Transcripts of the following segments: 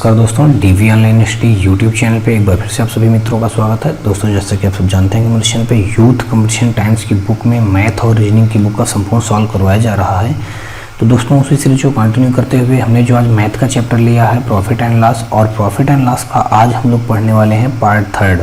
नमस्कार दोस्तों, DV online study YouTube channel पे एक बार फिर से आप सभी मित्रों का स्वागत है। दोस्तों, जैसे कि आप सब जानते हैं कि मेरे चैनल पे यूथ कंपटीशन टाइम्स की बुक में मैथ और रीजनिंग की बुक का संपूर्ण सॉल्व करवाया जा रहा है। तो दोस्तों, उसी सीरीज को कंटिन्यू करते हुए हमने जो आज मैथ का चैप्टर लिया है प्रॉफिट एंड लॉस, और प्रॉफिट एंड लॉस का आज हम लोग पढ़ने वाले हैं पार्ट थर्ड।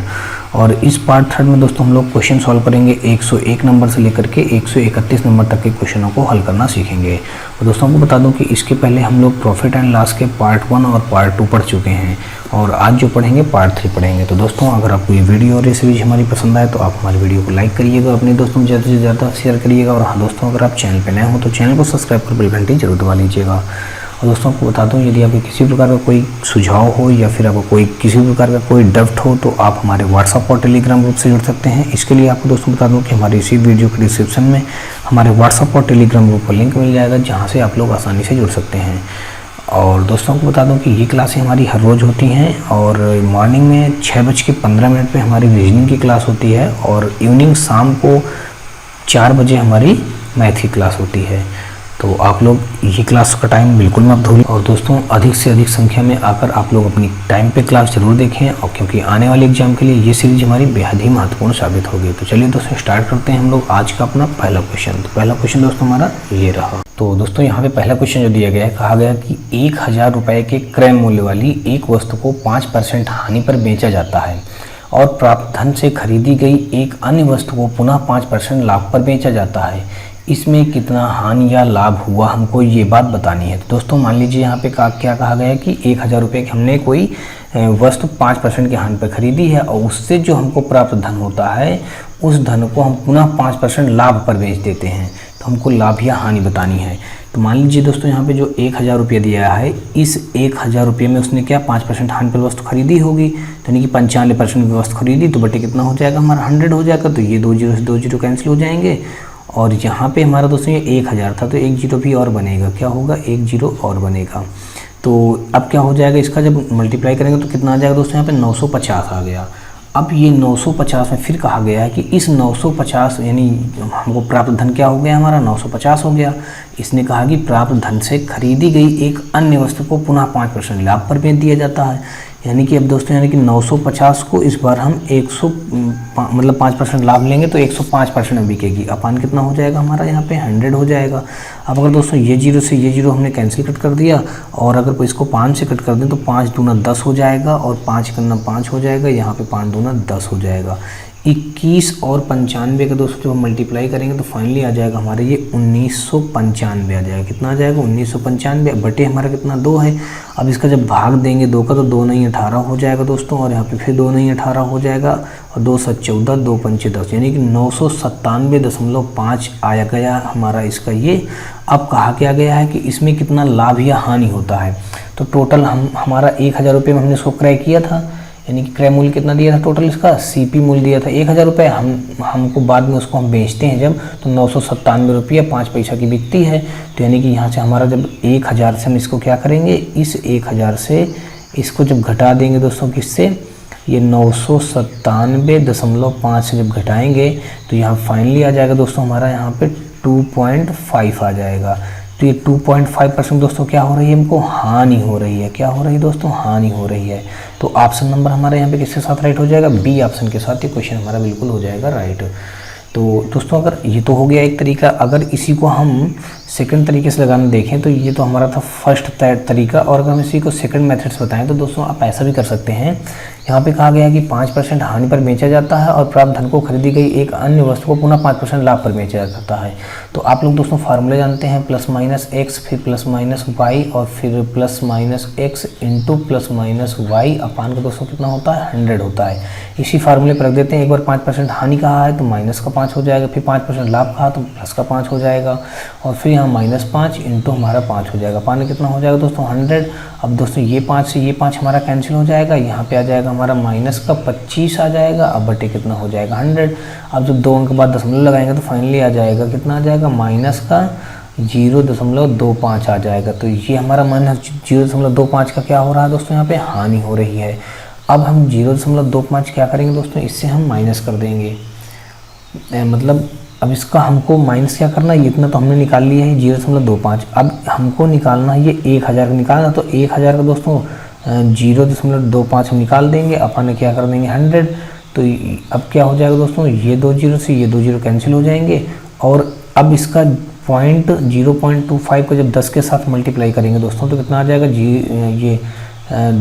और इस पार्ट थर्ड में दोस्तों हम लोग क्वेश्चन सॉल्व करेंगे 101 नंबर से लेकर के 131 नंबर तक के क्वेश्चनों को हल करना सीखेंगे। और दोस्तों आपको बता दूं कि इसके पहले हम लोग प्रॉफिट एंड लॉस के पार्ट 1 और पार्ट 2 पढ़ चुके हैं, और आज जो पढ़ेंगे पार्ट 3 पढ़ेंगे। तो दोस्तों, अगर आपको ये वीडियो और ये सीरीज हमारी पसंद आए तो आप हमारी वीडियो को लाइक करिएगा, अपने दोस्तों में ज़्यादा से ज़्यादा शेयर करिएगा। और हाँ दोस्तों, अगर आप चैनल पर नए हो तो चैनल को सब्सक्राइब कर बेल घंटी जरूर दबा लीजिएगा। और दोस्तों आपको बता दूं, यदि आपको किसी प्रकार का कोई सुझाव हो या फिर आपको कोई किसी प्रकार का कोई डाउट हो तो आप हमारे व्हाट्सएप और टेलीग्राम ग्रुप से जुड़ सकते हैं। इसके लिए आपको दोस्तों बता दूं कि हमारी इसी वीडियो के डिस्क्रिप्शन में हमारे व्हाट्सएप और टेलीग्राम ग्रुप का लिंक मिल जाएगा, जहां से आप लोग आसानी से जुड़ सकते हैं। और दोस्तों आपको बता दूं कि ये क्लासें हमारी हर रोज़ होती हैं, और मॉर्निंग में 6:15 पर हमारी रीजनिंग की क्लास होती है, और इवनिंग शाम को 4 बजे हमारी मैथ की क्लास होती है। तो आप लोग ये क्लास का टाइम बिल्कुल मत भूलें। और दोस्तों, अधिक से अधिक संख्या में आकर आप लोग अपनी टाइम पे क्लास जरूर देखें, और क्योंकि आने वाले एग्जाम के लिए ये सीरीज हमारी बेहद ही महत्वपूर्ण साबित होगी। तो चलिए दोस्तों, स्टार्ट करते हैं हम लोग आज का अपना पहला क्वेश्चन। तो पहला क्वेश्चन दोस्तों हमारा ये रहा। तो दोस्तों, यहाँ पे पहला क्वेश्चन जो दिया गया है, कहा गया कि 1000 रुपये के क्रय मूल्य वाली एक वस्तु को 5% हानि पर बेचा जाता है, और प्राप्त धन से खरीदी गई एक अन्य वस्तु को पुनः 5% लाभ पर बेचा जाता है। इसमें कितना हानि या लाभ हुआ, हमको ये बात बतानी है। तो दोस्तों मान लीजिए यहाँ पे क्या कहा गया है कि 1000 रुपये की हमने कोई वस्तु 5% की हानि पर खरीदी है, और उससे जो हमको प्राप्त धन होता है उस धन को हम पुनः 5% लाभ पर बेच देते हैं। तो हमको लाभ या हानि बतानी है। तो मान लीजिए दोस्तों, यहाँ पे जो 1000 रुपये दिया है, इस 1000 रुपये में उसने क्या 5% हानि पर वस्तु खरीदी होगी, तो यानी कि 95% की वस्तु खरीदी, तो बटे कितना हो जाएगा हमारा 100 हो जाएगा। तो ये 2 जीरो से 2 जीरो कैंसिल हो जाएंगे, और यहाँ पे हमारा दोस्तों ये 1000 था, तो 1 जीरो भी और बनेगा। क्या होगा, 1 जीरो और बनेगा। तो अब क्या हो जाएगा, इसका जब मल्टीप्लाई करेंगे तो कितना आ जाएगा दोस्तों, यहाँ पे 950 आ गया। अब ये 950 में फिर कहा गया है कि इस 950 यानी हमको प्राप्त धन क्या हो गया, हमारा 950 हो गया। इसने कहा कि प्राप्त धन से खरीदी गई एक अन्य वस्तु को पुनः 5% लाभ पर बेच दिया जाता है। यानी कि अब दोस्तों, यानी कि 950 को इस बार हम 5% लाभ लेंगे तो 105% में बिकेगी। अपान कितना हो जाएगा हमारा, यहाँ पे 100 हो जाएगा। अब अगर दोस्तों ये जीरो से ये जीरो हमने कैंसिल कट कर दिया, और अगर इसको 5 से कट कर दें तो 5 दूना 10 हो जाएगा, और 5 करना 5 हो जाएगा। यहाँ पे 5 दूना 10 हो जाएगा। 21 और 95 का दोस्तों जब हम मल्टीप्लाई करेंगे तो फाइनली आ जाएगा हमारे ये 1995 आ जाएगा। कितना आ जाएगा, 1995 बटे हमारा कितना 2 है। अब इसका जब भाग देंगे 2 का, तो 2 नहीं 18 हो जाएगा दोस्तों, और यहाँ पे फिर 2 नहीं 18 हो जाएगा, और 2 7 14, 2 5 10, यानी कि 997.5 आया गया हमारा इसका ये। अब कहा क्या गया है कि इसमें कितना लाभ या हानि होता है। तो टोटल हमारा 1000 रुपये में हमने इसको क्रय किया था, यानी कि क्रय मूल्य कितना दिया था टोटल, इसका सीपी मूल्य दिया था 1000 रुपये। हमको बाद में उसको हम बेचते हैं जब, तो 997 रुपये 5 पैसा की बिकती है। तो यानी कि यहाँ से हमारा जब 1000 से हम इसको क्या करेंगे, इस 1000 से इसको जब घटा देंगे दोस्तों, किससे, ये 997.5 से जब घटाएंगे तो यहाँ फाइनली आ जाएगा दोस्तों हमारा यहाँ पे 2.5 आ जाएगा। तो ये 2.5% दोस्तों क्या हो रही है, हमको हानि हो रही है। क्या हो रही है दोस्तों, हानि हो रही है। तो ऑप्शन नंबर हमारा यहाँ पे किसके साथ राइट हो जाएगा, बी ऑप्शन के साथ ये क्वेश्चन हमारा बिल्कुल हो जाएगा राइट। तो दोस्तों, अगर ये तो हो गया एक तरीका, अगर इसी को हम सेकंड तरीके से लगाना देखें तो ये तो हमारा था फर्स्ट तरीका, और अगर हम इसी को सेकंड मेथड्स बताएं तो दोस्तों आप ऐसा भी कर सकते हैं। यहाँ पे कहा गया है कि 5% हानि पर बेचा जाता है, और प्राप्त धन को खरीदी गई एक अन्य वस्तु को पुनः 5% लाभ पर बेचा जाता है। तो आप लोग दोस्तों फार्मूले जानते हैं, +-x, फिर +-y, और फिर +-x इंटू +-y अपान का दोस्तों कितना होता है, 100 होता है। इसी फार्मूले पर रख देते हैं। एक बार 5% हानि कहा है तो माइनस का 5 हो जाएगा, फिर 5% लाभ कहा तो प्लस का 5 हो जाएगा, और फिर यहाँ -5 इंटू हमारा 5 हो जाएगा। पानी कितना हो जाएगा दोस्तों, 100। अब दोस्तों ये 5 से ये 5 हमारा कैंसिल हो जाएगा, यहाँ पे आ जाएगा हमारा माइनस का 25 आ जाएगा। अब बटे कितना हो जाएगा 100। अब जब 2 अंक के बाद दशमलव लगाएंगे तो फाइनली आ जाएगा कितना आ जाएगा, माइनस का 0.25 आ जाएगा। तो ये हमारा -0.25 का क्या हो रहा है दोस्तों, यहाँ पे हानि हो रही है। अब हम 0.25 क्या करेंगे दोस्तों, इससे हम माइनस कर देंगे, मतलब अब इसका हमको माइनस क्या करना है, इतना तो हमने निकाल लिया है 0.25। अब हमको निकालना है ये 1000 का निकालना, तो 1000 का दोस्तों 0.25 हम निकाल देंगे, अपन क्या कर देंगे 100। तो अब क्या हो जाएगा दोस्तों, ये 2 जीरो से ये 2 जीरो कैंसिल हो जाएंगे, और अब इसका 0.25 को जब 10 के साथ मल्टीप्लाई करेंगे दोस्तों तो कितना आ जाएगा ये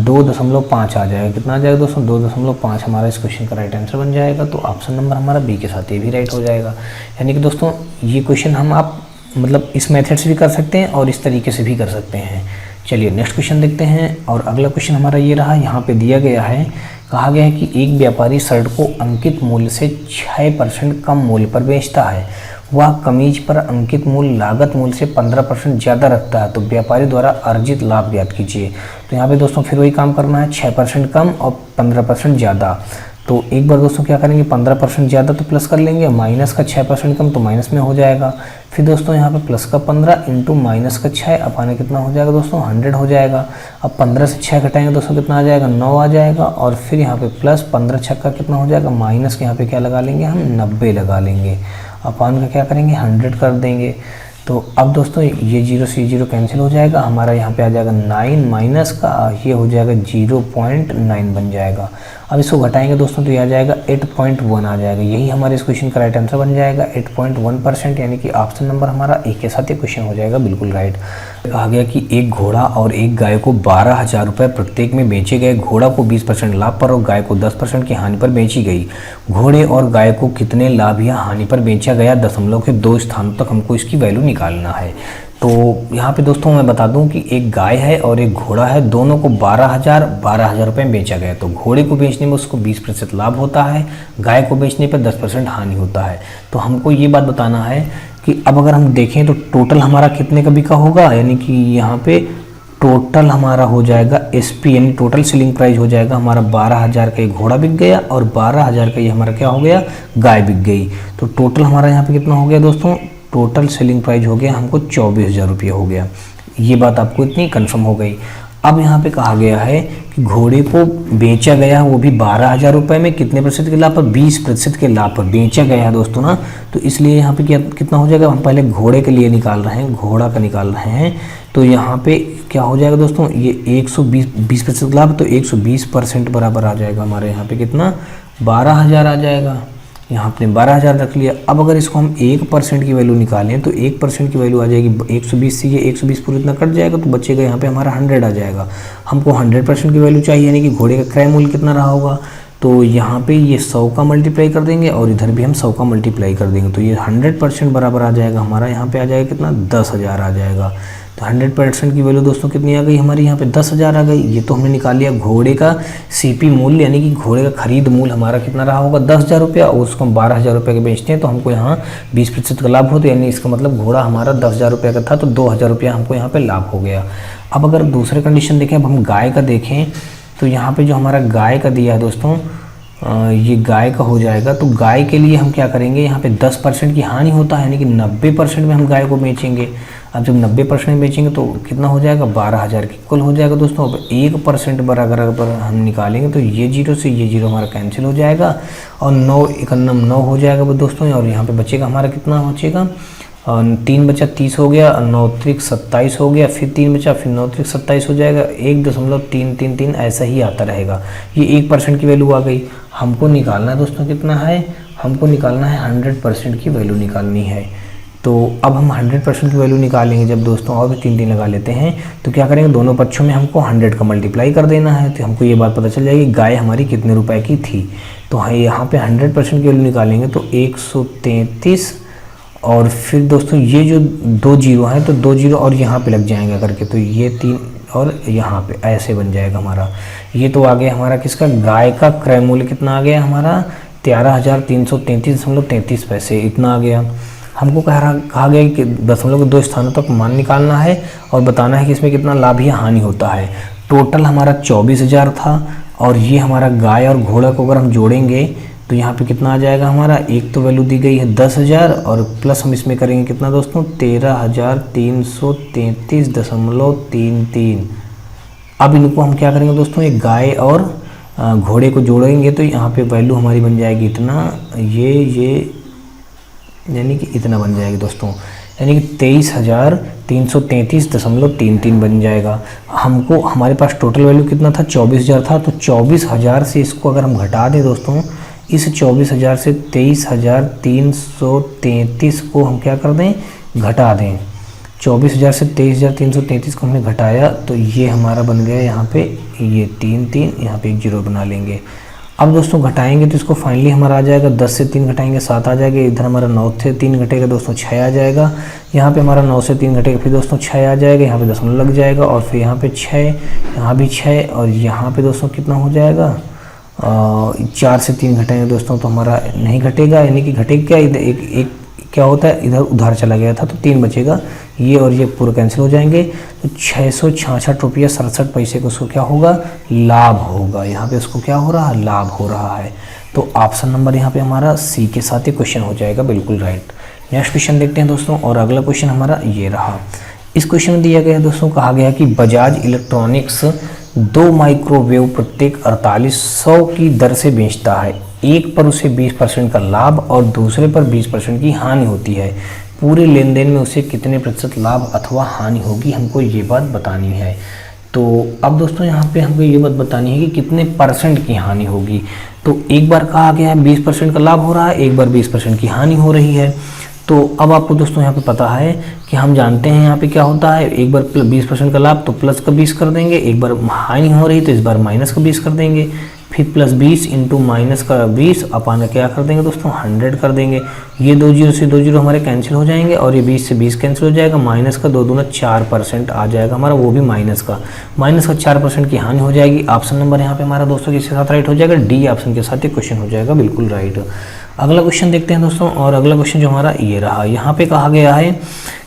2.5 आ जाएगा। कितना आ जाएगा दोस्तों 2.5 हमारा इस क्वेश्चन का राइट आंसर बन जाएगा। तो ऑप्शन नंबर हमारा बी के साथ ये भी राइट हो जाएगा। यानी कि दोस्तों ये क्वेश्चन हम आप मतलब इस मेथड से भी कर सकते हैं और इस तरीके से भी कर सकते हैं। चलिए नेक्स्ट क्वेश्चन देखते हैं। और अगला क्वेश्चन हमारा ये रहा, यहाँ पे दिया गया है, कहा गया है कि एक व्यापारी शर्ट को अंकित मूल्य से 6% कम मूल्य पर बेचता है। वह कमीज पर अंकित मूल्य लागत मूल्य से 15% ज़्यादा रखता है, तो व्यापारी द्वारा अर्जित लाभ ज्ञात कीजिए। तो यहाँ पे दोस्तों फिर वही काम करना है, 6% कम और 15% ज़्यादा। तो एक बार दोस्तों क्या करेंगे, 15% ज़्यादा तो प्लस कर लेंगे, माइनस का 6% कम तो माइनस में हो जाएगा। फिर दोस्तों यहाँ पे प्लस का 15 इंटू माइनस का 6 अपाने कितना हो जाएगा दोस्तों 100 हो जाएगा। अब 15 से 6 घटाएंगे दोस्तों कितना आ जाएगा 9 आ जाएगा। और फिर यहाँ पे प्लस 15 छक्का कितना हो जाएगा, माइनस के यहाँ पे क्या लगा लेंगे हम 90 लगा लेंगे, अपान का क्या करेंगे 100 कर देंगे। तो अब दोस्तों ये 0 से ये 0 कैंसिल हो जाएगा, हमारा यहाँ पे आ जाएगा 9 माइनस का ये हो जाएगा 0.9 बन जाएगा। अब इसको घटाएंगे दोस्तों तो ये आ जाएगा 8.1 आ जाएगा। यही हमारे इस क्वेश्चन का राइट आंसर बन जाएगा 8.1%। यानी कि ऑप्शन नंबर हमारा ए के साथ ये क्वेश्चन हो जाएगा बिल्कुल राइट। कहा गया कि एक घोड़ा और एक गाय को 12,000 रुपये प्रत्येक में बेचे गए। घोड़ा को 20% लाभ पर और गाय को 10% की हानि पर बेची गई। घोड़े और गाय को कितने लाभ या हानि पर बेचा गया, दशमलव के 2 स्थानों तक हमको इसकी वैल्यू निकालना है। तो यहाँ पे दोस्तों मैं बता दूं कि एक गाय है और एक घोड़ा है, दोनों को 12,000 रुपये में बेचा गया। तो घोड़े को बेचने में उसको 20% लाभ होता है, गाय को बेचने पर 10% हानि होता है। तो हमको ये बात बताना है कि अब अगर हम देखें तो टोटल हमारा कितने का बिका होगा, यानी कि यहाँ पे टोटल हमारा हो जाएगा SP यानी टोटल सेलिंग प्राइस हो जाएगा हमारा 12,000 का ये घोड़ा बिक गया और 12,000 का ये हमारा क्या हो गया गाय बिक गई। तो टोटल हमारा यहाँ पे कितना हो गया दोस्तों, टोटल सेलिंग प्राइस हो गया हमको 24,000 रुपये हो गया। ये बात आपको इतनी कंफर्म हो गई। अब यहाँ पे कहा गया है कि घोड़े को बेचा गया वो भी 12,000 रुपये में, कितने प्रतिशत के लाभ पर 20% के लाभ पर बेचा गया है दोस्तों ना। तो इसलिए यहाँ पे कितना हो जाएगा, हम पहले घोड़े के लिए निकाल रहे हैं, घोड़ा का निकाल रहे हैं। तो यहाँ पे क्या हो जाएगा दोस्तों, ये 20% लाभ, तो 120% बराबर आ जाएगा हमारे यहाँ पे कितना 12,000 आ जाएगा। यहाँ पे 12,000 रख लिया। अब अगर इसको हम 1% की वैल्यू निकालें तो 1% की वैल्यू आ जाएगी 120 से, ये 120 पूरी इतना कट जाएगा तो बचेगा यहाँ पे हमारा 100 आ जाएगा। हमको 100% की वैल्यू चाहिए, यानी कि घोड़े का क्रय मूल्य कितना रहा होगा। तो यहाँ पे ये 100 का मल्टीप्लाई कर देंगे और इधर भी हम 100 का मल्टीप्लाई कर देंगे, तो ये 100% बराबर आ जाएगा हमारा। यहाँ पे आ जाएगा कितना 10,000 आ जाएगा। तो 100% की वैल्यू दोस्तों कितनी आ गई हमारी, यहाँ पे 10,000 आ गई। ये तो हमने निकाल लिया घोड़े का CP मूल्य, यानी कि घोड़े का खरीद मूल्य हमारा कितना रहा होगा 10,000 रुपया, और उसको हम 12,000 रुपये के बेचते हैं तो हमको यहाँ 20% का लाभ होता है। यानी इसका मतलब घोड़ा हमारा 10,000 रुपये का था तो 2,000 रुपया हमको यहाँ पे लाभ हो गया। अब अगर दूसरे कंडीशन देखें, अब हम गाय का देखें तो यहाँ पे जो हमारा गाय का दिया है दोस्तों, ये गाय का हो जाएगा। तो गाय के लिए हम क्या करेंगे, यहाँ पे 10% की हानि होता है, यानी कि 90% में हम गाय को बेचेंगे। अब जब 90% में बेचेंगे तो कितना हो जाएगा 12,000 की कुल हो जाएगा दोस्तों। अब 1% बराबर अगर हम निकालेंगे तो ये 0 से ये 0 हमारा कैंसिल हो जाएगा और 9 एकन्नम 9 हो जाएगा दोस्तों। और यहाँ पे बचेगा हमारा कितना बचेगा, 3 बचा 30 हो गया, 9 त्रिक 27 हो गया, फिर 3 बचा, फिर 9 त्रिक 27 हो जाएगा, 1.333 ऐसा ही आता रहेगा। ये 1% की वैल्यू आ गई। हमको निकालना है दोस्तों कितना है, हमको निकालना है 100% की वैल्यू निकालनी है। तो अब हम 100% की वैल्यू निकालेंगे जब दोस्तों, और भी 3 लगा लेते हैं। तो क्या करेंगे, दोनों पक्षों में हमको 100 का मल्टीप्लाई कर देना है, तो हमको ये बात पता चल जाएगी गाय हमारी कितने रुपए की थी। तो हाँ यहाँ पे 100% की वैल्यू निकालेंगे तो 133, और फिर दोस्तों ये जो 2 जीरो हैं तो 2 जीरो और यहाँ पे लग जाएंगे करके, तो ये 3 और यहाँ पे ऐसे बन जाएगा हमारा। ये तो आ गया हमारा किसका, गाय का क्रय मूल्य कितना आ गया हमारा 13,333.33 पैसे, इतना आ गया। हमको कहा गया कि दशमलव के 2 स्थानों तक मान निकालना है और बताना है कि इसमें कितना लाभ या हानि होता है। टोटल हमारा 24,000 था और ये हमारा गाय और घोड़ा को अगर हम जोड़ेंगे तो यहाँ पे कितना आ जाएगा हमारा, एक तो वैल्यू दी गई है 10,000 और प्लस हम इसमें करेंगे कितना दोस्तों 13,333.33। अब इनको हम क्या करेंगे दोस्तों, ये गाय और घोड़े को जोड़ेंगे तो यहाँ पे वैल्यू हमारी बन जाएगी इतना, ये यानी कि इतना बन जाएगी दोस्तों। यानी कि 23,333.33 बन जाएगा। हमको हमारे पास टोटल वैल्यू कितना था, 24,000 था। तो 24,000 से इसको अगर हम घटा दें दोस्तों, इस 24,000 से 23,333 को हम क्या कर दें, घटा दें। 24,000 से 23,333 को हमने घटाया तो ये हमारा बन गया यहाँ पे ये 3 यहाँ पे एक 0 बना लेंगे। अब दोस्तों घटाएंगे तो इसको फाइनली हमारा आ जाएगा 10 से 3 घटाएंगे 7 आ जाएगा। इधर हमारा 9 से 3 घटेगा दोस्तों 6 आ जाएगा। यहाँ पे हमारा 9 से 3 घटेगा फिर दोस्तों 6 आ जाएगा। यहाँ पे दशमलव लग जाएगा और फिर यहाँ पे 6, यहाँ भी 6 और यहाँ पे दोस्तों कितना हो जाएगा, 4 से 3 घटाएंगे दोस्तों तो हमारा नहीं घटेगा, यानी कि घटेगा क्या, इधर एक क्या होता है, इधर उधार चला गया था तो 3 बचेगा, ये और ये पूरा कैंसिल हो जाएंगे। तो 666.67 को उसको क्या होगा, लाभ होगा। यहाँ पे उसको क्या हो रहा है, लाभ हो रहा है। तो ऑप्शन नंबर यहाँ पे हमारा सी के साथ ही क्वेश्चन हो जाएगा, बिल्कुल राइट। नेक्स्ट क्वेश्चन देखते हैं दोस्तों, और अगला क्वेश्चन हमारा ये रहा। इस क्वेश्चन में दिया गया है दोस्तों, कहा गया कि बजाज इलेक्ट्रॉनिक्स 2 माइक्रोवेव प्रत्येक 4800 की दर से बेचता है। एक पर उसे 20% का लाभ और दूसरे पर 20% की हानि होती है। पूरे लेन देन में उसे कितने प्रतिशत लाभ अथवा हानि होगी, हमको ये बात बतानी है। तो अब दोस्तों यहाँ पे हमको ये बात बतानी है कि कितने परसेंट की हानि होगी। तो एक बार कहा गया है 20% का लाभ हो रहा है, एक बार 20% की हानि हो रही है। तो अब आपको दोस्तों यहाँ पे पता है कि हम जानते हैं यहाँ पे क्या होता है, एक बार 20% का लाभ तो प्लस का 20 कर देंगे, एक बार हानि हो रही तो इस बार माइनस का 20 कर देंगे, फिर प्लस 20 इंटू माइनस का 20 अपान क्या कर देंगे दोस्तों, 100 कर देंगे। ये 2 0 से 2 0 हमारे कैंसिल हो जाएंगे और ये 20 से 20 कैंसिल हो जाएगा। माइनस का 2 दूना 4% आ जाएगा हमारा, वो भी माइनस का 4% की हानि हो जाएगी। ऑप्शन नंबर यहाँ पे हमारा दोस्तों किसके साथ राइट हो जाएगा, डी ऑप्शन के साथ ये क्वेश्चन हो जाएगा, बिल्कुल राइट। अगला क्वेश्चन देखते हैं दोस्तों, और अगला क्वेश्चन जो हमारा ये रहा। यहाँ पे कहा गया है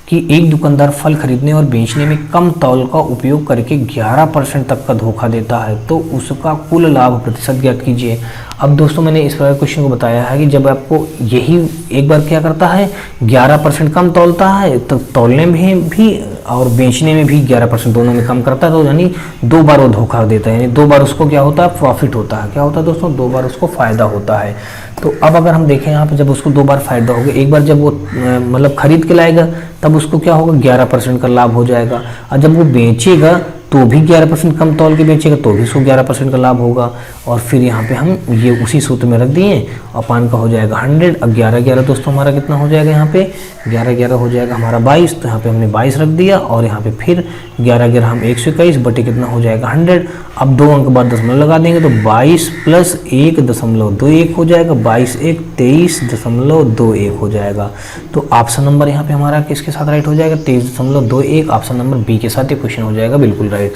कि एक दुकानदार फल खरीदने और बेचने में कम तौल का उपयोग करके 11% तक का धोखा देता है, तो उसका कुल लाभ प्रतिशत ज्ञात कीजिए। अब दोस्तों मैंने इस क्वेश्चन को बताया है कि जब आपको यही एक बार क्या करता है, 11% कम तौलता है, तो तौलने में भी और बेचने में भी 11% दोनों में कम करता है, तो यानी 2 बार वो धोखा देता है, यानी 2 बार उसको क्या होता है, प्रॉफिट होता है। क्या होता है दोस्तों, 2 बार उसको फ़ायदा होता है। तो अब अगर हम देखें यहाँ पे, जब उसको 2 बार फ़ायदा होगा, एक बार जब वो मतलब खरीद के लाएगा तब उसको क्या होगा, 11% का लाभ हो जाएगा, और जब वो बेचेगा तो भी 11% कम तौल के बेचेगा तो भी उसको 11% का लाभ होगा। और फिर यहाँ पे हम ये उसी सूत्र में रख दिए, अपान का हो जाएगा 100। अब 11 दोस्तों हमारा कितना हो जाएगा, यहाँ पे 11 हो जाएगा हमारा 22, तो यहाँ पे हमने 22 रख दिया, और यहाँ पे फिर 11 हम 121 बटे कितना हो जाएगा 100। अब 2 अंक बाद दशमलव लगा देंगे तो 22 प्लस 1.21 हो जाएगा, 22 1 23.21 हो जाएगा। तो ऑप्शन नंबर यहाँ पे हमारा किसके साथ राइट हो जाएगा, 23.21। ऑप्शन नंबर बी के साथ ये क्वेश्चन हो जाएगा, बिल्कुल राइट।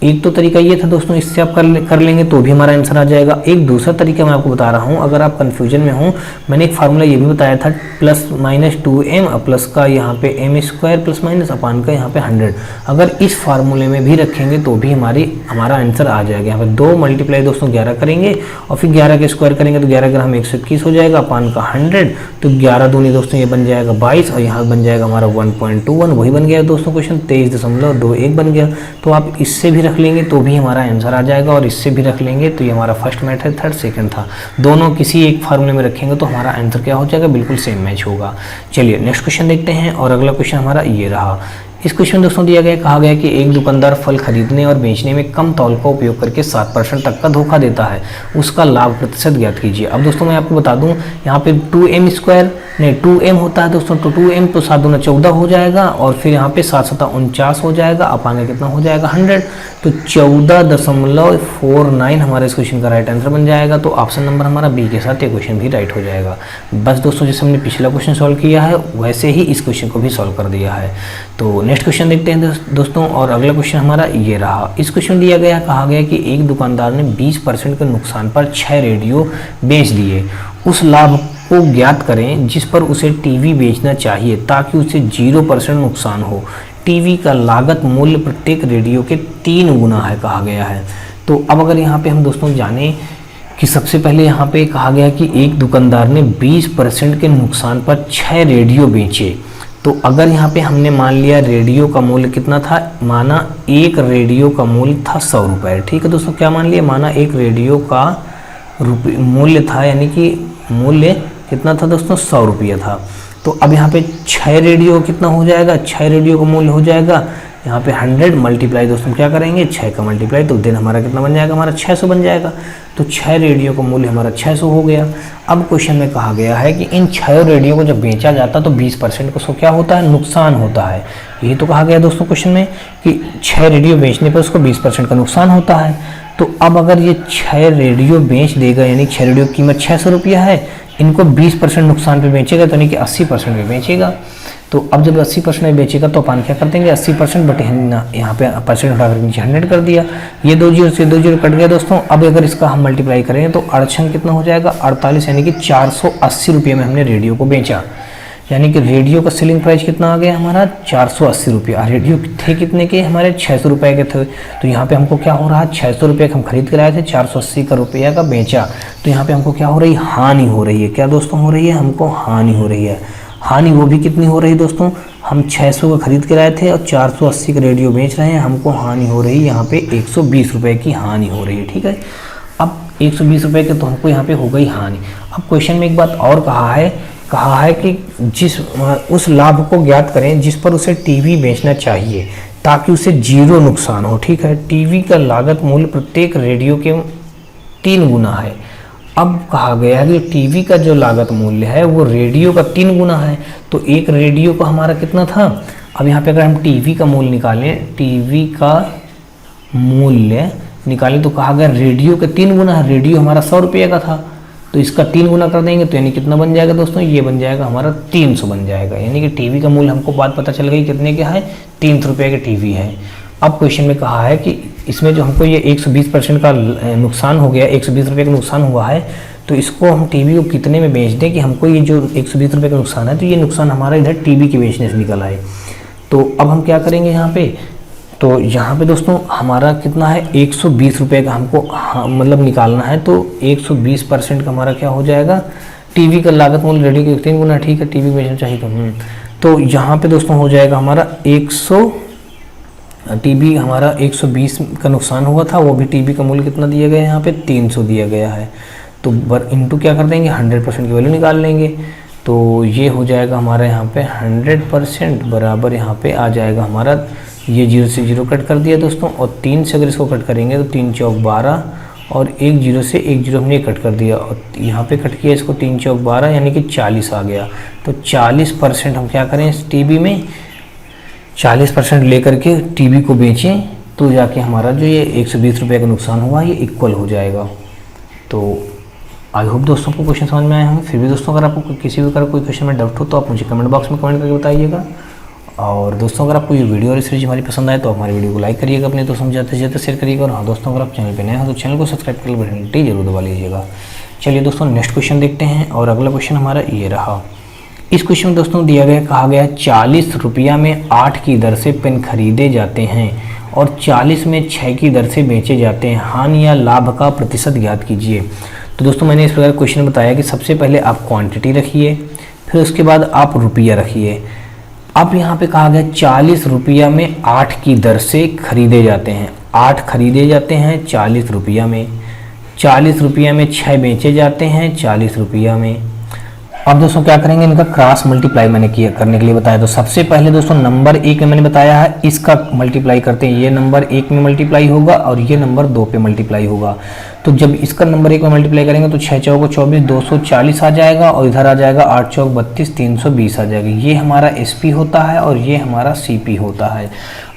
एक तो तरीका ये था दोस्तों, इससे आप कर लेंगे तो भी हमारा आंसर आ जाएगा। एक दूसरा तरीका मैं आपको बता रहा हूँ, अगर आप कंफ्यूजन में हो, मैंने एक फार्मूला ये भी बताया था, प्लस माइनस 2m प्लस का यहाँ पे m² प्लस माइनस अपान का यहाँ पे 100। अगर इस फार्मूले में भी रखेंगे तो भी हमारा आंसर आ जाएगा। यहाँ पे 2 मल्टीप्लाई दोस्तों 11 करेंगे और फिर 11 के स्क्वायर करेंगे तो 11 हम 121 हो जाएगा, अपान का 100। तो 11 दूनी दोस्तों ये बन जाएगा 22, और यहाँ बन जाएगा हमारा 1.21, वही बन गया दोस्तों क्वेश्चन, 23.21 बन गया। तो आप इससे भी रख लेंगे तो भी हमारा आंसर आ जाएगा, और इससे भी रख लेंगे तो ये हमारा फर्स्ट मैथ है, थर्ड सेकंड था। दोनों किसी एक फार्मूले में रखेंगे तो हमारा आंसर क्या हो जाएगा, बिल्कुल सेम मैच होगा। चलिए नेक्स्ट क्वेश्चन देखते हैं, और अगला क्वेश्चन हमारा ये रहा। इस क्वेश्चन दोस्तों दिया गया, कहा गया कि एक दुकानदार फल खरीदने और बेचने में कम तौल का उपयोग करके 7% तक का धोखा देता है, उसका लाभ प्रतिशत ज्ञात कीजिए। अब दोस्तों मैं आपको बता दूं, यहाँ पे 2m होता है दोस्तों, तो 2m तो 7 दूना 14 हो जाएगा, और फिर यहाँ पे 7 7 49 हो जाएगा, अपान कितना हो जाएगा 100। तो 14.49 हमारे इस क्वेश्चन का राइट आंसर बन जाएगा। तो ऑप्शन नंबर हमारा बी के साथ ये क्वेश्चन भी राइट हो जाएगा। बस दोस्तों जैसे हमने पिछला क्वेश्चन सॉल्व किया है वैसे ही इस क्वेश्चन को भी सॉल्व कर दिया है। तो नेक्स्ट क्वेश्चन देखते हैं दोस्तों, और अगला क्वेश्चन हमारा ये रहा। इस क्वेश्चन दिया गया, कहा गया कि एक दुकानदार ने 20% के नुकसान पर 6 रेडियो बेच दिए, उस लाभ को ज्ञात करें जिस पर उसे टीवी बेचना चाहिए ताकि उसे 0% नुकसान हो। टीवी का लागत मूल्य प्रत्येक रेडियो के 3 गुना है, कहा गया है। तो अब अगर यहाँ पे हम दोस्तों जाने कि सबसे पहले यहाँ पे कहा गया कि एक दुकानदार ने 20% के नुकसान पर 6 रेडियो बेचे, तो अगर यहाँ पे हमने मान लिया रेडियो का मूल्य कितना था, माना एक रेडियो का मूल्य था 100 रुपये। ठीक है दोस्तों, क्या मान लिया, माना एक रेडियो का मूल्य था, यानी कि मूल्य कितना था दोस्तों, 100 रुपया था। तो अब यहाँ पे 6 रेडियो कितना हो जाएगा, 6 रेडियो का मूल्य हो जाएगा यहाँ पे 100 मल्टीप्लाई दोस्तों क्या करेंगे 6 का मल्टीप्लाई, तो दिन हमारा कितना बन जाएगा, हमारा 600 बन जाएगा। तो 6 रेडियो का मूल्य हमारा 600 हो गया। अब क्वेश्चन में कहा गया है कि इन 6 रेडियो को जब बेचा जाता है तो 20% को क्या होता है, नुकसान होता है। यही तो कहा गया दोस्तों क्वेश्चन में कि 6 रेडियो बेचने पर उसको 20% का नुकसान होता है। तो अब अगर ये 6 रेडियो बेच देगा, यानी 6 रेडियो की कीमत 600 रुपया है, इनको 20% नुकसान पे बेचेगा, तो यानी कि 80% में बेचेगा। तो अब जब 80% में बेचेगा तो अपन क्या कर देंगे, 80% बटे यहाँ पे परसेंट उठा कर नीचे 100 कर दिया, ये 2 जीरो से 2 जीरो कट गया दोस्तों। अब अगर इसका हम मल्टीप्लाई करें तो 48 कितना हो जाएगा, 48, यानी कि 480 रुपये में हमने रेडियो को बेचा। यानी कि रेडियो का सेलिंग प्राइस कितना आ गया हमारा 480 रुपया। रेडियो थे कितने के, हमारे 600 रुपये के थे। तो यहाँ पे हमको क्या हो रहा है, 600 रुपये का हम खरीद कर आए थे, 480 का रुपया का बेचा। तो यहाँ पे हमको क्या हो रही है, हानि हो रही है। क्या दोस्तों हो रही है, हमको हानि हो रही है। हानि वो भी कितनी हो रही है दोस्तों, हम 600 का खरीद के आए थे और 480 का रेडियो बेच रहे हैं, हमको हानि हो रही है यहाँ पे 120 रुपये की हानि हो रही है। ठीक है, अब 120 रुपये के तो हमको यहाँ पे हो गई हानि। अब क्वेश्चन में एक बात और कहा है कि जिस उस लाभ को ज्ञात करें जिस पर उसे टीवी बेचना चाहिए ताकि उसे 0 नुकसान हो। ठीक है, टीवी का लागत मूल्य प्रत्येक रेडियो के 3 गुना है। अब कहा गया है कि टीवी का जो लागत मूल्य है वो रेडियो का 3 गुना है। तो एक रेडियो का हमारा कितना था, अब यहाँ पे अगर हम टीवी का मूल्य निकालें, टीवी का मूल्य निकालें तो कहा गया रेडियो का 3 गुना है। रेडियो हमारा 100 रुपये का था, तो इसका 3 गुना कर देंगे तो यानी कितना बन जाएगा दोस्तों, ये बन जाएगा हमारा 300 बन जाएगा। यानी कि टीवी का मूल्य हमको बात पता चल गई कितने का है, 300 रुपये का टीवी है। अब क्वेश्चन में कहा है कि इसमें जो हमको ये 120% का नुकसान हो गया, 120 रुपये का नुकसान हुआ है, तो इसको हम टीवी को कितने में बेच दें कि हमको ये जो 120 रुपये का नुकसान है, तो ये नुकसान हमारा इधर टीवी के बेचने से निकल आए। तो अब हम क्या करेंगे यहाँ पे, तो यहाँ पे दोस्तों हमारा कितना है 120 रुपये का हमको मतलब निकालना है। तो 120% का हमारा क्या हो जाएगा, टीवी का लागत मूल्य रेडियो के 3 गुना। ठीक है, टीवी बेचना चाहिए तो यहाँ पे दोस्तों हो जाएगा हमारा टीवी हमारा 120 का नुकसान हुआ था, वो भी टीवी का मूल्य कितना दिया गया है, यहाँ पे 300 दिया गया है। तो इंटू क्या कर देंगे, 100% की वैल्यू निकाल लेंगे। तो ये हो जाएगा हमारा यहाँ पे 100% बराबर यहाँ पे आ जाएगा हमारा, ये 0 से 0 कट कर दिया दोस्तों, और 3 से अगर इसको कट करेंगे तो 3 चौक 12 और 1 0 से 1 0 हमने कट कर दिया, और यहाँ पे कट किया इसको 3 चौक 12 यानी कि 40 आ गया। तो 40% हम क्या करें इस टीवी में, 40% लेकर के टीवी को बेचें तो जाके हमारा जो ये 120 रुपये का नुकसान हुआ ये इक्वल हो जाएगा। तो आई होप दोस्तों को क्वेश्चन समझ में आया होंगे। फिर भी दोस्तों अगर आपको किसी भी प्रकार कोई क्वेश्चन में डाउट हो तो आप मुझे कमेंट बॉक्स में कमेंट करके बताइएगा। और दोस्तों अगर आपको ये वीडियो और सीरीज हमारी पसंद आए तो आप हमारी वीडियो को लाइक करिएगा, अपने दोस्तों ज़्यादा से ज़्यादा शेयर करिएगा। और हाँ दोस्तों, अगर आप चैनल पर नए हो तो चैनल को सब्सक्राइब कर घंटी जरूर दबा लीजिएगा। चलिए दोस्तों नेक्स्ट क्वेश्चन देखते हैं, और अगला क्वेश्चन हमारा ये रहा। इस क्वेश्चन में दोस्तों दिया गया, कहा गया 40 रुपया में 8 की दर से पेन खरीदे जाते हैं और 40 में 6 की दर से बेचे जाते हैं, हानि या लाभ का प्रतिशत ज्ञात कीजिए। तो दोस्तों मैंने इस प्रकार क्वेश्चन बताया कि सबसे पहले आप क्वांटिटी रखिए, फिर उसके बाद आप रुपया रखिए। अब यहाँ पे कहा गया 40 रुपया में 8 की दर से खरीदे जाते हैं, 8 खरीदे जाते हैं 40 रुपया में, 40 रुपया में 6 बेचे जाते हैं 40 रुपया में। अब दोस्तों क्या करेंगे, इनका क्रॉस मल्टीप्लाई मैंने करने के लिए बताया। तो सबसे पहले दोस्तों नंबर 1 में मैंने बताया है इसका मल्टीप्लाई करते हैं, ये नंबर 1 में मल्टीप्लाई होगा और ये नंबर 2 पे मल्टीप्लाई होगा। तो जब इसका नंबर 1 में मल्टीप्लाई करेंगे तो 6 चौको 24 240 आ जाएगा, और इधर आ जाएगा 8 चौक 32 320 आ जाएगा। ये हमारा SP होता है और ये हमारा CP होता है।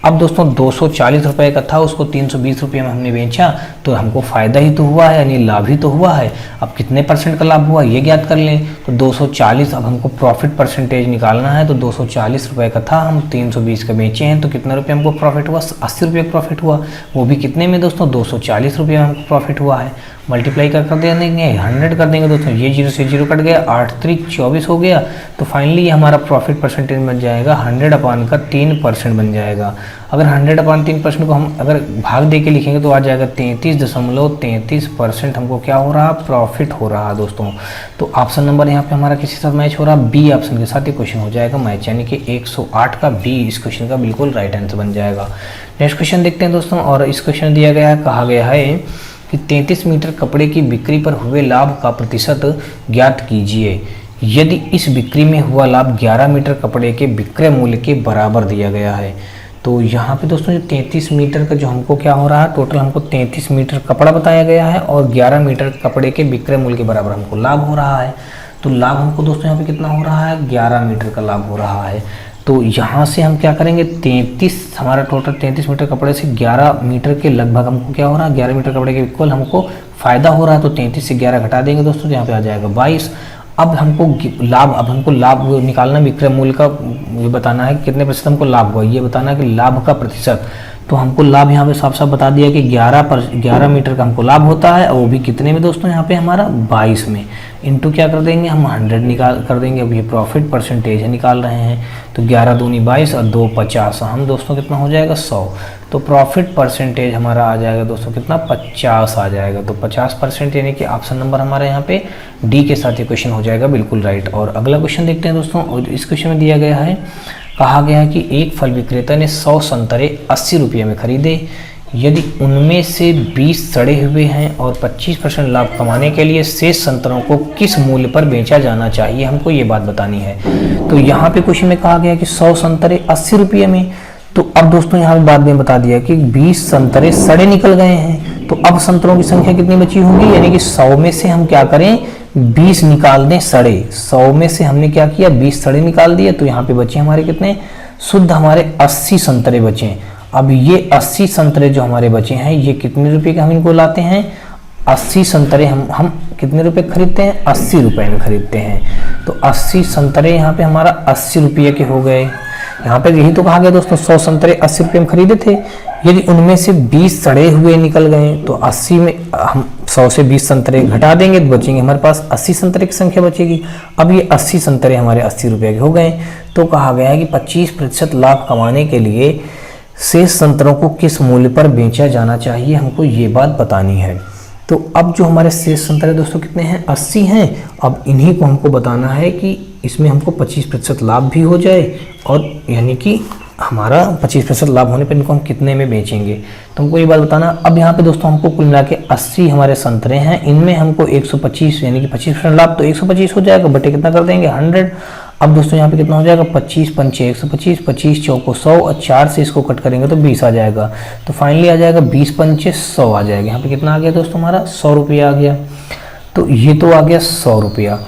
अब दोस्तों 240 रुपये का था, उसको 320 रुपये में हमने बेचा, तो हमको फ़ायदा ही तो हुआ है, यानी लाभ ही तो हुआ है। अब कितने % का लाभ हुआ ये ज्ञात कर लें। तो 240, अब हमको प्रॉफिट परसेंटेज निकालना है। तो 240 रुपये का था, हम 320 का बेचे हैं, तो कितना रुपये हमको प्रॉफिट हुआ, 80 रुपये प्रॉफिट हुआ। वो भी कितने में दोस्तों, 240 रुपये में हमको प्रॉफिट हुआ है। मल्टीप्लाई कर देंगे, 100 कर देंगे दोस्तों, ये 0 से 0 कट गया, 8 3 24 हो गया। तो फाइनली ये हमारा प्रॉफिट परसेंटेज बन जाएगा 100/3% बन जाएगा। अगर 100/3% को हम अगर भाग दे के लिखेंगे तो आ जाएगा 33.33% हमको क्या हो रहा, प्रॉफिट हो रहा दोस्तों। तो ऑप्शन नंबर यहाँ पे हमारा किसी साथ मैच हो रहा, बी ऑप्शन के साथ ये क्वेश्चन हो जाएगा मैच, यानी कि 108 का बी इस क्वेश्चन का बिल्कुल राइट आंसर बन जाएगा। नेक्स्ट क्वेश्चन देखते हैं दोस्तों, और इस क्वेश्चन दिया गया है, कहा गया है कि 33 मीटर कपड़े की बिक्री पर हुए लाभ का प्रतिशत ज्ञात कीजिए। यदि इस बिक्री में हुआ लाभ 11 मीटर कपड़े के विक्रय मूल्य के बराबर दिया गया है। तो यहाँ पे दोस्तों जो 33 मीटर का जो हमको क्या हो रहा है, टोटल हमको 33 मीटर कपड़ा बताया गया है और 11 मीटर कपड़े के विक्रय मूल्य के बराबर हमको लाभ हो रहा है। तो लाभ हमको दोस्तों यहाँ पे कितना हो रहा है, 11 मीटर का लाभ हो रहा है। तो यहाँ से हम क्या करेंगे, 33 हमारा टोटल 33 मीटर कपड़े से 11 मीटर के लगभग हमको क्या हो रहा है, 11 मीटर कपड़े के इक्वल हमको फ़ायदा हो रहा है। तो 33 से 11 घटा देंगे दोस्तों, तो यहाँ पे आ जाएगा 22। अब हमको लाभ निकालना, विक्रय मूल्य का ये बताना है कितने प्रतिशत हमको लाभ हुआ, ये बताना है कि लाभ का प्रतिशत। तो हमको लाभ यहाँ पे साफ साफ बता दिया कि 11 मीटर का हमको लाभ होता है, और वो भी कितने में दोस्तों, यहाँ पे हमारा 22 में। इनटू क्या कर देंगे हम, 100 निकाल कर देंगे। अब ये प्रॉफिट परसेंटेज है निकाल रहे हैं, तो 11 दूनी 22 और 2 50, हम दोस्तों कितना हो जाएगा 100। तो प्रॉफिट परसेंटेज हमारा आ जाएगा दोस्तों कितना, 50 आ जाएगा। तो 50% यानी कि ऑप्शन नंबर हमारे यहाँ पे डी के साथ ये क्वेश्चन हो जाएगा बिल्कुल राइट। और अगला क्वेश्चन देखते हैं दोस्तों, और इस क्वेश्चन में दिया गया है, कहा गया है कि एक फल विक्रेता ने 100 संतरे 80 रुपये में खरीदे। यदि उनमें से 20 सड़े हुए हैं और 25% लाभ कमाने के लिए शेष संतरों को किस मूल्य पर बेचा जाना चाहिए, हमको ये बात बतानी है। तो यहाँ पे क्वेश्चन में कहा गया कि 100 संतरे 80 रुपये में। तो अब दोस्तों यहाँ पे बाद में बता दिया कि 20 संतरे सड़े निकल गए हैं, तो अब संतरों की संख्या कितनी बची होगी, यानी कि 100 में से हम क्या करें, 20 निकाल दें सड़े। 100 में से हमने क्या किया, 20 सड़े निकाल दिए, तो यहाँ पे बचे हमारे कितने, शुद्ध हमारे 80 संतरे बचे। अब ये 80 संतरे जो हमारे बचे हैं, ये कितने रुपए के हम इनको लाते हैं, 80 संतरे हम कितने रुपए खरीदते हैं, 80 रुपए में खरीदते हैं। तो 80 संतरे यहाँ पे हमारा 80 रुपये के हो गए। यहाँ पे यही तो कहा गया दोस्तों, 100 संतरे 80 रुपये में खरीदे थे। यदि उनमें से 20 सड़े हुए निकल गए, तो 80 में हम 100 से 20 संतरे घटा देंगे, तो बचेंगे हमारे पास 80 संतरे की संख्या बचेगी। अब ये 80 संतरे हमारे 80 रुपये के हो गए। तो कहा गया है कि 25% लाभ कमाने के लिए शेष संतरों को किस मूल्य पर बेचा जाना चाहिए, हमको ये बात बतानी है। तो अब जो हमारे शेष संतरे दोस्तों कितने हैं, 80 हैं। अब इन्हीं को हमको बताना है कि इसमें हमको 25% लाभ भी हो जाए, और यानी कि हमारा 25% लाभ होने पर इनको हम कितने में बेचेंगे, तो हमको ये बात बताना। अब यहाँ पे दोस्तों हमको कुल मिला के 80 हमारे संतरे हैं, इनमें हमको 125 यानी कि 25% लाभ, तो 125 हो जाएगा, बटे कितना कर देंगे 100। अब दोस्तों यहाँ पे कितना हो जाएगा, 25 पंचे 125, 25 चौको 100, और 4 से इसको कट करेंगे तो 20 आ जाएगा। तो फाइनली आ जाएगा 20 पंचे 100 आ जाएगा। यहाँ पे कितना आ गया दोस्तों, हमारा 100 रुपया आ गया। तो ये तो आ गया 100 रुपया,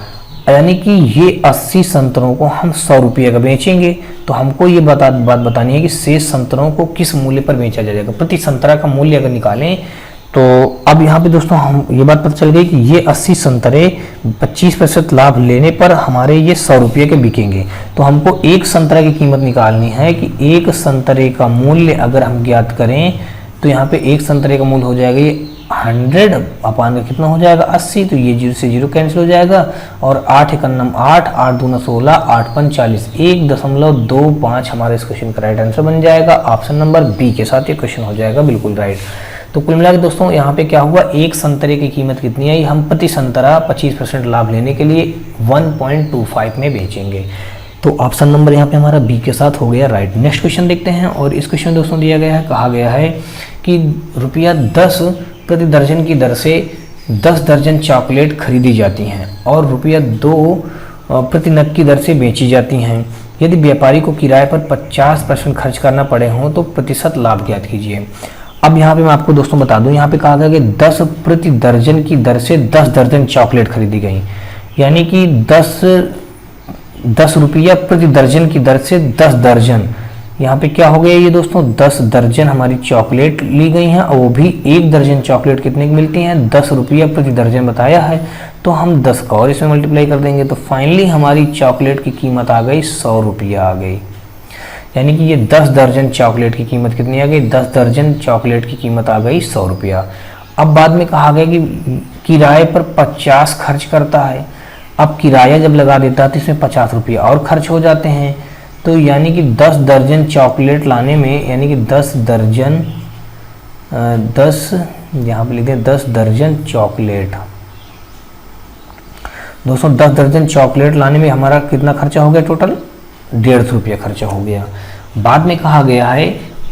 यानी कि ये 80 संतरों को हम 100 रुपये का बेचेंगे। तो हमको ये बात बतानी है कि शेष संतरों को किस मूल्य पर बेचा जाएगा, प्रति संतरा का मूल्य अगर निकालें। तो अब यहाँ पे दोस्तों हम ये बात पता चल गई कि ये 80 संतरे 25% लाभ लेने पर हमारे ये 100 रुपये के बिकेंगे। तो हमको एक संतरा की कीमत निकालनी है कि एक संतरे का मूल्य अगर हम ज्ञात करें, तो यहाँ पे एक संतरे का मूल्य हो जाएगा ये 100 अपान का कितना हो जाएगा 80। तो ये 0 से 0 कैंसिल हो जाएगा, और 8 एकन्नम 8, 8 दूना 16, 8 पन 40, 1.25 हमारे इस क्वेश्चन का राइट आंसर बन जाएगा। ऑप्शन नंबर बी के साथ ये क्वेश्चन हो जाएगा बिल्कुल राइट। तो कुल मिलाकर दोस्तों यहाँ पे क्या हुआ, एक संतरे की कीमत कितनी आई, हम प्रति संतरा 25% लाभ लेने के लिए 1.25 में बेचेंगे। तो ऑप्शन नंबर यहाँ पे हमारा बी के साथ हो गया राइट। नेक्स्ट क्वेश्चन देखते हैं, और इस क्वेश्चन में दोस्तों दिया गया है, कहा गया है कि ₹10 प्रति दर्जन की दर से 10 दर्जन चॉकलेट खरीदी जाती हैं और ₹2 प्रति नग की दर से बेची जाती हैं। यदि व्यापारी को किराए पर 50% खर्च करना पड़े हों तो प्रतिशत लाभ ज्ञात कीजिए। अब यहाँ पे मैं आपको दोस्तों बता दूं, यहाँ पे कहा गया कि 10 प्रति दर्जन की दर से 10 दर्जन चॉकलेट खरीदी गई, यानी कि 10 रुपया प्रति दर्जन की दर से 10 दर्जन। यहाँ पे क्या हो गया ये दोस्तों, 10 दर्जन हमारी चॉकलेट ली गई हैं, और वो भी एक दर्जन चॉकलेट कितने की मिलती हैं, 10 रुपया प्रति दर्जन बताया है। तो हम 10 का और इसमें मल्टीप्लाई कर देंगे, तो फाइनली हमारी चॉकलेट की कीमत आ गई 100 रुपया आ गई। यानी कि ये 10 दर्जन चॉकलेट की कीमत कितनी आ गई, 10 दर्जन चॉकलेट की कीमत आ गई 100 रुपया। अब बाद में कहा गया कि किराए पर 50 खर्च करता है। अब किराया जब लगा देता है तो इसमें 50 रुपया और खर्च हो जाते हैं। तो यानी कि 10 दर्जन चॉकलेट लाने में, यानी कि 10 यहाँ पे लिखते हैं 10 दर्जन चॉकलेट। दोस्तों 10 दर्जन चॉकलेट लाने में हमारा कितना खर्चा हो गया, टोटल 150 रुपया खर्चा हो गया। बाद में कहा गया है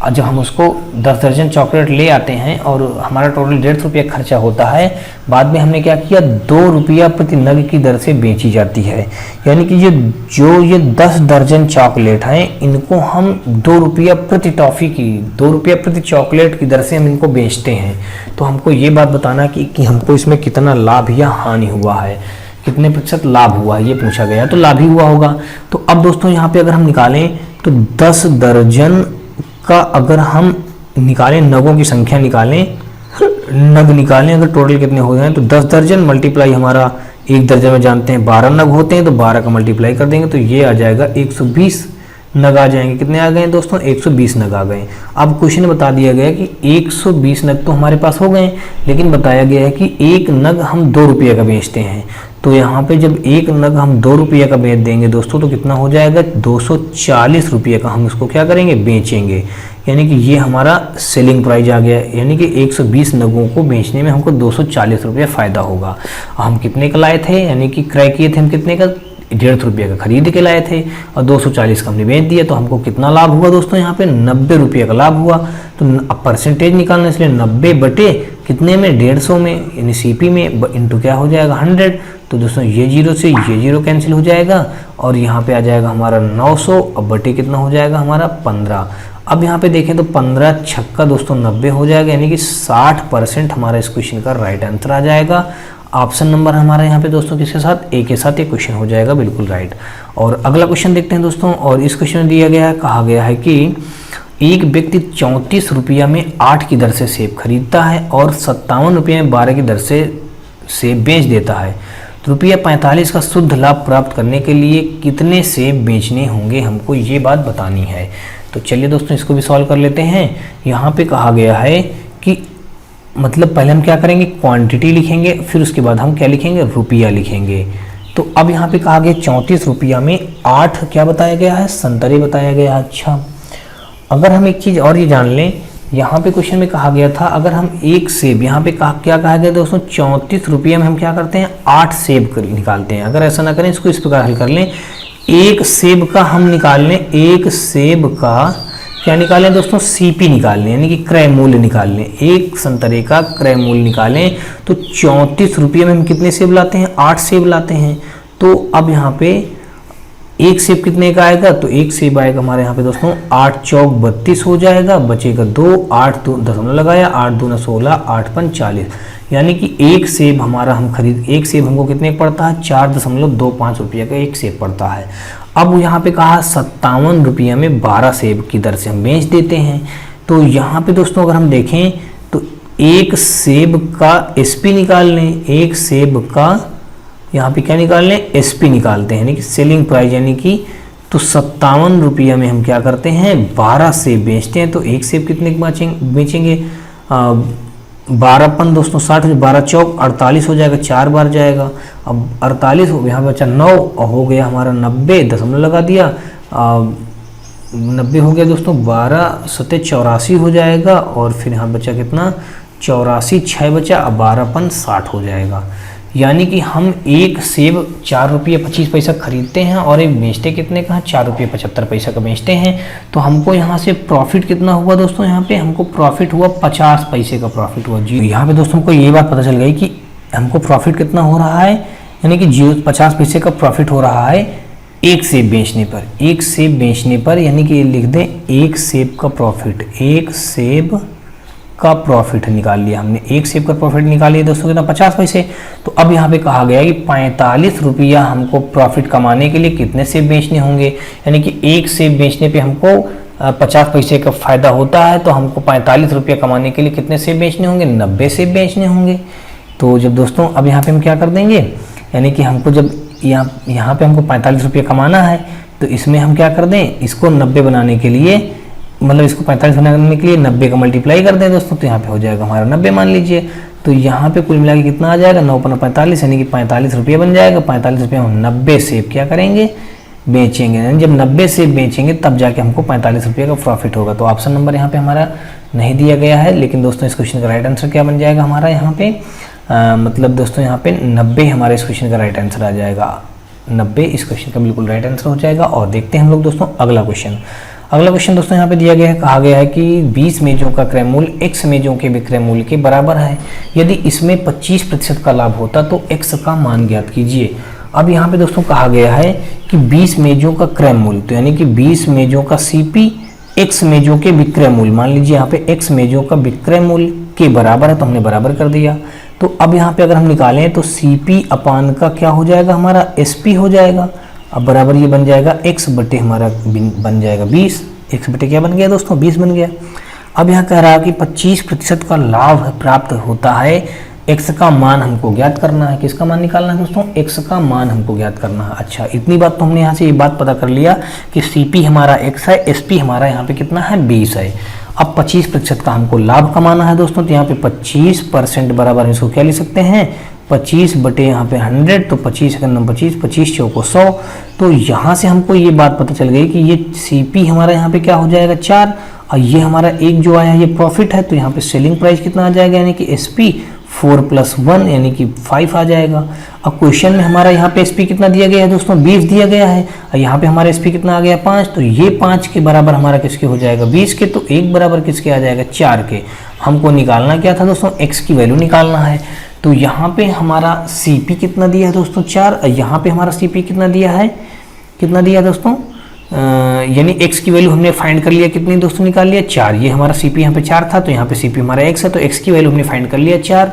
जब हम उसको 10 दर्जन चॉकलेट ले आते हैं और हमारा टोटल 150 रुपया खर्चा होता है, बाद में हमने क्या किया, 2 रुपया प्रति नग की दर से बेची जाती है। यानी कि ये 10 दर्जन चॉकलेट हैं, इनको हम 2 रुपया प्रति टॉफ़ी की, 2 रुपया प्रति चॉकलेट की दर से हम इनको बेचते हैं। तो हमको ये बात बताना कि हमको इसमें कितना लाभ या हानि हुआ है, कितने प्रतिशत लाभ हुआ है, ये पूछा गया। तो लाभ ही हुआ होगा। तो अब दोस्तों यहाँ पे अगर हम निकालें तो 10 दर्जन का अगर हम निकालें, नगों की संख्या निकालें, नग निकालें, अगर टोटल कितने हो जाए तो 10 दर्जन मल्टीप्लाई हमारा 1 दर्जन में जानते हैं 12 नग होते हैं, तो 12 का मल्टीप्लाई कर देंगे तो ये आ जाएगा 120 नग आ जाएंगे। कितने आ गए दोस्तों, 120 नग आ गए। अब क्वेश्चन बता दिया गया कि 120 नग तो हमारे पास हो गए, लेकिन बताया गया है कि एक नग हम 2 रुपये का बेचते हैं। तो यहाँ पे जब एक नग हम 2 रुपये का बेच देंगे दोस्तों तो कितना हो जाएगा, 240 रुपये का हम इसको क्या करेंगे, बेचेंगे। यानी कि ये हमारा सेलिंग प्राइस आ गया, यानी कि 120 नगों को बेचने में हमको 240 रुपये फ़ायदा होगा। हम कितने का लाए थे, यानी कि क्रय किए थे हम कितने का, 150 रुपये का खरीद के लाए थे और 240 का हमने बेच दिया। तो हमको कितना लाभ हुआ दोस्तों, यहाँ पे 90 रुपये का लाभ हुआ। तो अब परसेंटेज निकालना, इसलिए 90 बटे कितने में, 150 में, यानी सीपी में इंटू क्या हो जाएगा 100। तो दोस्तों ये 0 से ये 0 कैंसिल हो जाएगा और यहाँ पे आ जाएगा हमारा 900, अब बटे कितना हो जाएगा हमारा 15। अब यहाँ पे देखें तो 15 छक्का दोस्तों 90 हो जाएगा, यानी कि 60% हमारा इस क्वेश्चन का राइट आंसर आ जाएगा। ऑप्शन नंबर हमारा यहाँ पे दोस्तों किसके साथ, ए के साथ ये क्वेश्चन हो जाएगा बिल्कुल राइट। और अगला क्वेश्चन देखते हैं दोस्तों। और इस क्वेश्चन में दिया गया है, कहा गया है कि एक व्यक्ति 34 रुपया में 8 की दर से सेब खरीदता है और 57 रुपये में 12 की दर से सेब बेच देता है। तो रुपया 45 का शुद्ध लाभ प्राप्त करने के लिए कितने सेब बेचने होंगे, हमको ये बात बतानी है। तो चलिए दोस्तों इसको भी सॉल्व कर लेते हैं। यहाँ पे कहा गया है कि मतलब पहले हम क्या करेंगे, क्वांटिटी लिखेंगे, फिर उसके बाद हम क्या लिखेंगे, रुपया लिखेंगे। तो अब यहाँ पे कहा गया 34 रुपया में 8 क्या बताया गया है, संतरे बताया गया है। अच्छा, अगर हम एक चीज़ और ये जान लें, यहाँ पे क्वेश्चन में कहा गया था अगर हम एक सेब, यहाँ पे क्या कहा गया दोस्तों, 34 रुपये में हम क्या करते हैं, 8 सेब निकालते हैं। अगर ऐसा ना करें, इसको इस प्रकार हल कर लें, एक सेब का हम निकाल लें, एक सेब का क्या निकालें दोस्तों, सीपी निकाल लें, यानी कि क्रय मूल्य निकाल लें। एक संतरे का क्रय मूल्य निकालें तो 34 रुपये में हम कितने सेब लाते हैं, 8 सेब लाते हैं। तो अब यहाँ पे एक सेब कितने का आएगा, तो एक सेब आएगा हमारे यहाँ पे दोस्तों 8 चौक 32 हो जाएगा, बचेगा 2, 8 दशमलव लगाया, 8 दूना 16, 8 पंच 40, यानी कि एक सेब हमारा हम खरीद, एक सेब हमको कितने का पड़ता है, 4.25 रुपये का एक सेब पड़ता है। अब यहाँ पे कहा 57 रुपये में 12 सेब की दर से हम बेच देते हैं। तो यहाँ पे दोस्तों अगर हम देखें तो एक सेब का एसपी निकाल लें, एक सेब का यहाँ पे क्या निकाल लें, एसपी निकालते हैं, यानी कि सेलिंग प्राइस, यानी कि तो 57 रुपये में हम क्या करते हैं, 12 सेब बेचते हैं। तो एक सेब कितने बेचेंगे, 12 दोस्तों 60, 12 चौक 48 हो जाएगा, 4 बार जाएगा। अब 48 हो गया, यहाँ बचा 9 हो गया हमारा 90, दशमलव लगा दिया, 90 हो गया दोस्तों, 12 सत्ते 84 हो जाएगा। और फिर यहाँ बचा कितना, 84, 6 बचा, अब 12 पन 60 हो जाएगा। यानी कि हम एक सेब 4 रुपये 25 पैसा खरीदते हैं और एक बेचते कितने का, 4 रुपये 75 पैसा का बेचते हैं। तो हमको यहाँ से प्रॉफिट कितना हुआ दोस्तों, यहाँ पे हमको प्रॉफिट हुआ 50 पैसे का प्रॉफिट हुआ जी। यहाँ पे दोस्तों को ये बात पता चल गई कि हमको प्रॉफिट कितना हो रहा है, यानी कि 50 पैसे का प्रॉफिट हो रहा है एक सेब बेचने पर। एक सेब बेचने पर, यानी कि ये लिख दें, एक सेब का प्रॉफिट, एक सेब का प्रॉफिट निकाल लिया हमने, एक सेब का प्रॉफिट निकाल लिया दोस्तों कितना, 50 पैसे। तो अब यहाँ पे कहा गया कि 45 रुपया हमको प्रॉफिट कमाने के लिए कितने सेब बेचने होंगे, यानी कि एक सेब बेचने पे हमको 50 पैसे का फायदा होता है। तो हमको 45 रुपया कमाने के लिए कितने सेब बेचने होंगे, 90 सेब बेचने होंगे। तो जब दोस्तों अब यहाँ पे हम क्या कर देंगे, यानी कि हमको जब यहाँ पे हमको 45 रुपया कमाना है, तो इसमें हम क्या कर दें, इसको 90 बनाने के लिए, मतलब इसको 45 बनाने के लिए 90 का मल्टीप्लाई कर दें दोस्तों, तो यहाँ पे हो जाएगा हमारा 90 मान लीजिए। तो यहाँ पे कुल मिला के कितना आ जाएगा, 9 × 45, यानी कि 45 रुपये बन जाएगा। 45 रुपये हम 90 सेब क्या करेंगे, बेचेंगे। यानी जब 90 सेब बेचेंगे तब जाके हमको 45 रुपये का प्रॉफिट होगा। तो ऑप्शन नंबर यहाँ पे हमारा नहीं दिया गया है, लेकिन दोस्तों इस क्वेश्चन का राइट आंसर क्या बन जाएगा हमारा यहाँ पे, मतलब दोस्तों यहाँ पे 90 हमारे इस क्वेश्चन का राइट आंसर आ जाएगा। 90 इस क्वेश्चन का बिल्कुल राइट आंसर हो जाएगा। और देखते हैं हम लोग दोस्तों अगला क्वेश्चन। अगला क्वेश्चन दोस्तों यहाँ पे दिया गया है, कहा गया है कि 20 मेजों का क्रय मूल्य x मेजों के विक्रय मूल्य के बराबर है। यदि इसमें 25% का लाभ होता तो x का मान ज्ञात कीजिए। अब यहाँ पे दोस्तों कहा गया है कि 20 मेजों का क्रय मूल्य, तो यानी कि 20 मेजों का CP x मेजों के विक्रय मूल्य, मान लीजिए यहाँ पे x मेजों का विक्रय मूल्य के बराबर है, तो हमने बराबर कर दिया। तो अब यहाँ पे अगर हम निकालें तो CP अपान का क्या हो जाएगा, हमारा SP हो जाएगा। अब बराबर ये बन जाएगा x बटे हमारा बन जाएगा 20, x बटे क्या बन गया दोस्तों, 20 बन गया। अब यहाँ कह रहा है कि 25% का लाभ प्राप्त होता है, x का मान हमको ज्ञात करना है। किसका मान निकालना है दोस्तों, x का मान हमको ज्ञात करना है। अच्छा, इतनी बात तो हमने यहाँ से ये बात पता कर लिया कि CP हमारा x है, SP हमारा यहाँ पे कितना है, 20 है। अब 25% का हमको लाभ कमाना है दोस्तों, तो यहाँ पे 25% बराबर इसको क्या लिख सकते हैं, 25 बटे यहाँ पे 100, तो 25 का नंबर 25 चौको 100। तो यहाँ से हमको ये बात पता चल गई कि ये CP हमारा यहाँ पे क्या हो जाएगा 4, और ये हमारा एक जो आया ये प्रॉफिट है, तो यहाँ पे सेलिंग प्राइस कितना आ जाएगा, यानी कि SP 4 + 1 यानी कि 5 आ जाएगा। अब क्वेश्चन में हमारा यहाँ पे SP कितना दिया गया है दोस्तों, 20 दिया गया है, और यहाँ पे हमारा SP कितना आ गया 5, तो ये 5 के बराबर हमारा किसके हो जाएगा, 20 के, तो एक बराबर किसके आ जाएगा, 4 के। हमको निकालना क्या था दोस्तों, x की वैल्यू निकालना है। तो यहाँ पे हमारा CP कितना दिया है दोस्तों 4, और यहाँ पे हमारा CP कितना दिया है, दोस्तों, यानी x की वैल्यू हमने फाइंड कर लिया, कितनी दोस्तों निकाल लिया 4। ये हमारा CP यहाँ पे 4 था, तो यहाँ पे CP हमारा x है, तो x की वैल्यू हमने फाइंड कर लिया 4।